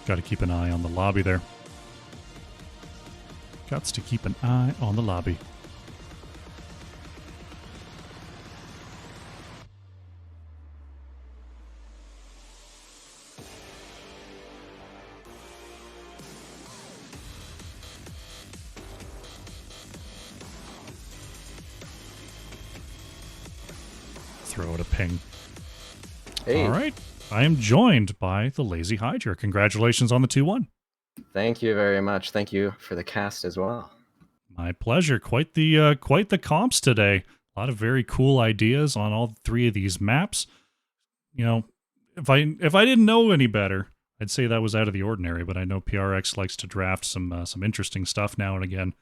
Got to keep an eye on the lobby there. Gots to keep an eye on the lobby. Throw it a ping. Hey. All right. I am joined by the Lazy Hydra. Congratulations on the 2-1. Thank you very much. Thank you for the cast as well. My pleasure. Quite the comps today. A lot of very cool ideas on all three of these maps. You know, if I didn't know any better, I'd say that was out of the ordinary. But I know PRX likes to draft some interesting stuff now and again.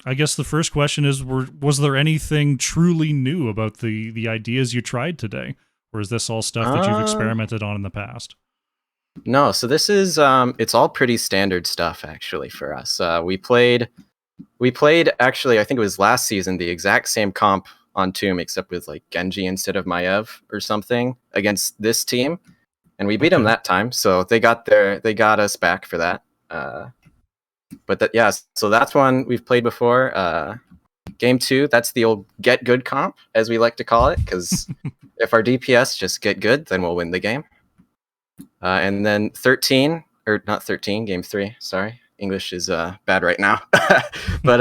I guess the first question is: was there anything truly new about the ideas you tried today, or is this all stuff that you've experimented on in the past? No, so this is it's all pretty standard stuff actually for us. We played actually, I think it was last season, the exact same comp on Tomb except with like Genji instead of Maiev or something against this team, and we beat them that time. So they got us back for that. So that's one we've played before. Game 2, that's the old get good comp, as we like to call it, because if our DPS just get good, then we'll win the game. And then Game 3, sorry. English is bad right now. But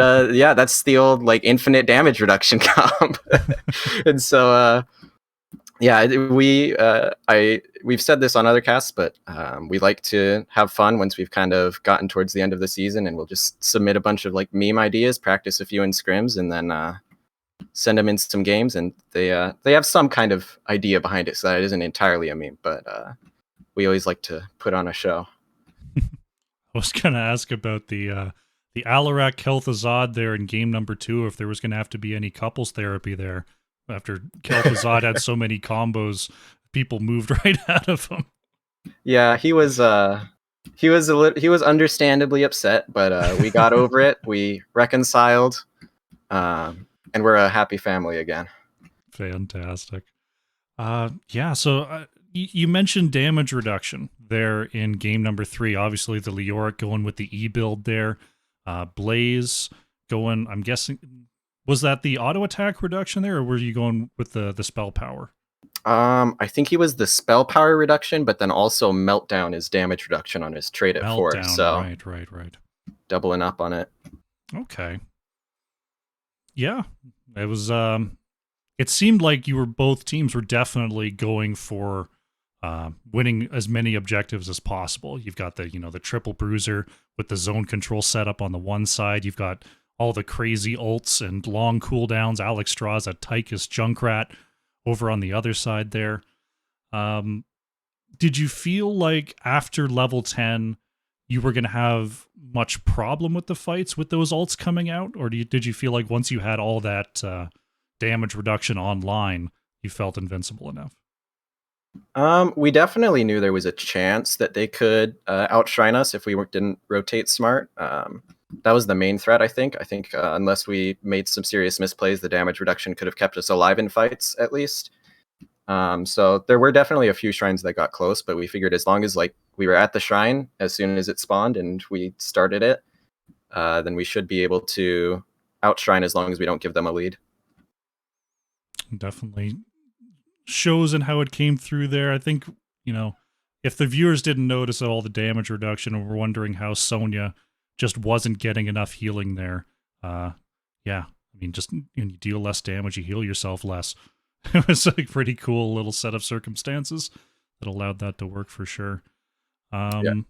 that's the old like infinite damage reduction comp. And so we've said this on other casts, but we like to have fun once we've kind of gotten towards the end of the season, and we'll just submit a bunch of like meme ideas, practice a few in scrims, and then send them in some games, and they have some kind of idea behind it, so that it isn't entirely a meme, but we always like to put on a show. I was going to ask about the Alarak Kel'Thuzad there in game number 2, if there was going to have to be any couples therapy there. After Kel'Thuzad had so many combos, people moved right out of him. Yeah, he was understandably upset, but we got over it. We reconciled, and we're a happy family again. Fantastic. So you mentioned damage reduction there in game number 3. Obviously, the Leoric going with the E build there. Blaze going, I'm guessing... Was that the auto attack reduction there, or were you going with the spell power? I think he was the spell power reduction, but then also meltdown is damage reduction on his trait at 4. So right. Doubling up on it. Okay. Yeah, it was. It seemed like both teams were definitely going for winning as many objectives as possible. You've got the triple bruiser with the zone control setup on the one side. You've got all the crazy ults and long cooldowns, Alex Straza, Tychus, Junkrat over on the other side there. Did you feel like after level 10 you were going to have much problem with the fights with those ults coming out? Or did you feel like once you had all that damage reduction online, you felt invincible enough? We definitely knew there was a chance that they could outshrine us if we didn't rotate smart. That was the main threat, I think. Unless we made some serious misplays, the damage reduction could have kept us alive in fights, at least. So there were definitely a few shrines that got close, but we figured as long as we were at the shrine as soon as it spawned and we started it, then we should be able to outshrine as long as we don't give them a lead. Definitely shows in how it came through there. I think, if the viewers didn't notice all the damage reduction and were wondering how Sonya just wasn't getting enough healing there. Just you deal less damage, you heal yourself less. It was a pretty cool little set of circumstances that allowed that to work for sure. I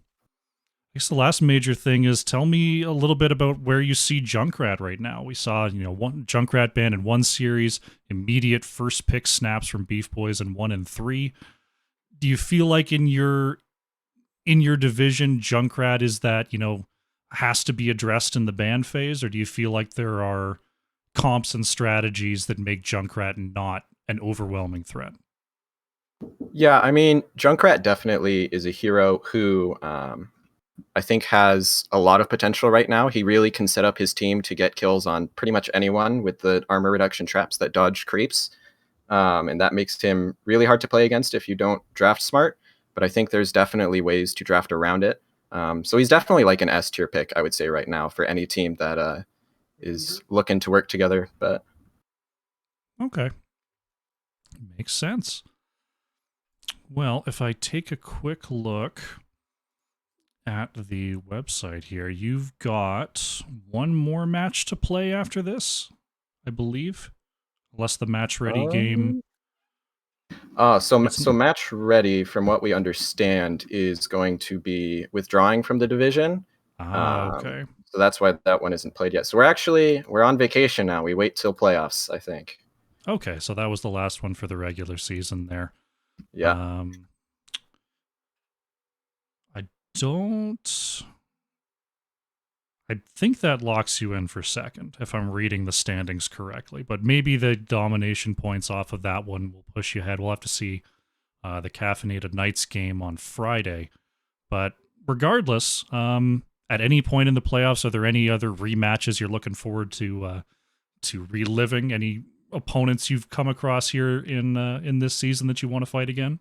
guess the last major thing is tell me a little bit about where you see Junkrat right now. We saw, one Junkrat ban in one series, immediate first pick snaps from BeefBois in 1 and 3. do you feel like in your division, Junkrat is that, has to be addressed in the ban phase, or do you feel like there are comps and strategies that make Junkrat not an overwhelming threat? Yeah, I mean, Junkrat definitely is a hero who I think has a lot of potential right now. He really can set up his team to get kills on pretty much anyone with the armor reduction traps that dodge creeps. And that makes him really hard to play against if you don't draft smart. But I think there's definitely ways to draft around it. So he's definitely like an S tier pick, I would say, right now for any team that is looking to work together. But Okay. Makes sense. Well, if I take a quick look at the website here, you've got one more match to play after this, I believe. Unless the match ready game. So match ready, from what we understand, is going to be withdrawing from the division. Okay. So that's why that one isn't played yet. So we're on vacation now. We wait till playoffs, I think. Okay, so that was the last one for the regular season there. Yeah. I think that locks you in for second, if I'm reading the standings correctly. But maybe the domination points off of that one will push you ahead. We'll have to see the Caffeinated Nights game on Friday. But regardless, at any point in the playoffs, are there any other rematches you're looking forward to reliving? Any opponents you've come across here in this season that you want to fight again?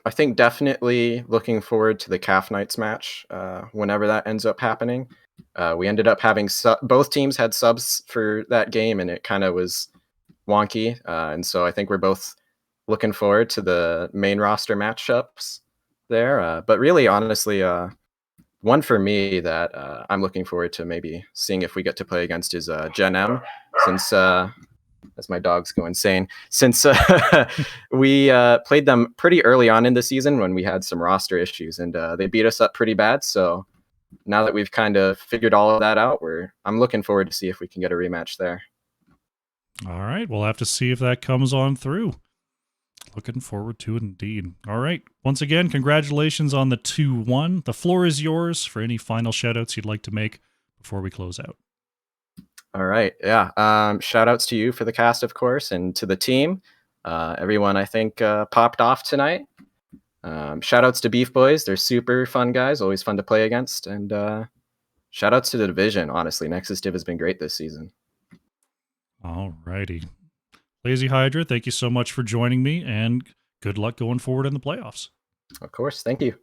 I think definitely looking forward to the Calf Knights match whenever that ends up happening. We ended up having both teams had subs for that game, and it kind of was wonky. And so I think we're both looking forward to the main roster matchups there. But really, honestly, one for me that I'm looking forward to maybe seeing if we get to play against is Gen M, since as my dogs go insane, since we played them pretty early on in the season when we had some roster issues, and they beat us up pretty bad. So now that we've kind of figured all of that out, I'm looking forward to see if we can get a rematch there. All right, we'll have to see if that comes on through. Looking forward to it indeed. All right, once again, congratulations on the 2-1. The floor is yours for any final shoutouts you'd like to make before we close out. All right. Yeah. Shout outs to you for the cast, of course, and to the team. Everyone, I think, popped off tonight. Shout outs to BeefBois. They're super fun guys, always fun to play against. And shout outs to the division. Honestly, Nexus Div has been great this season. All righty. Lazy Hydra, thank you so much for joining me, and good luck going forward in the playoffs. Of course. Thank you.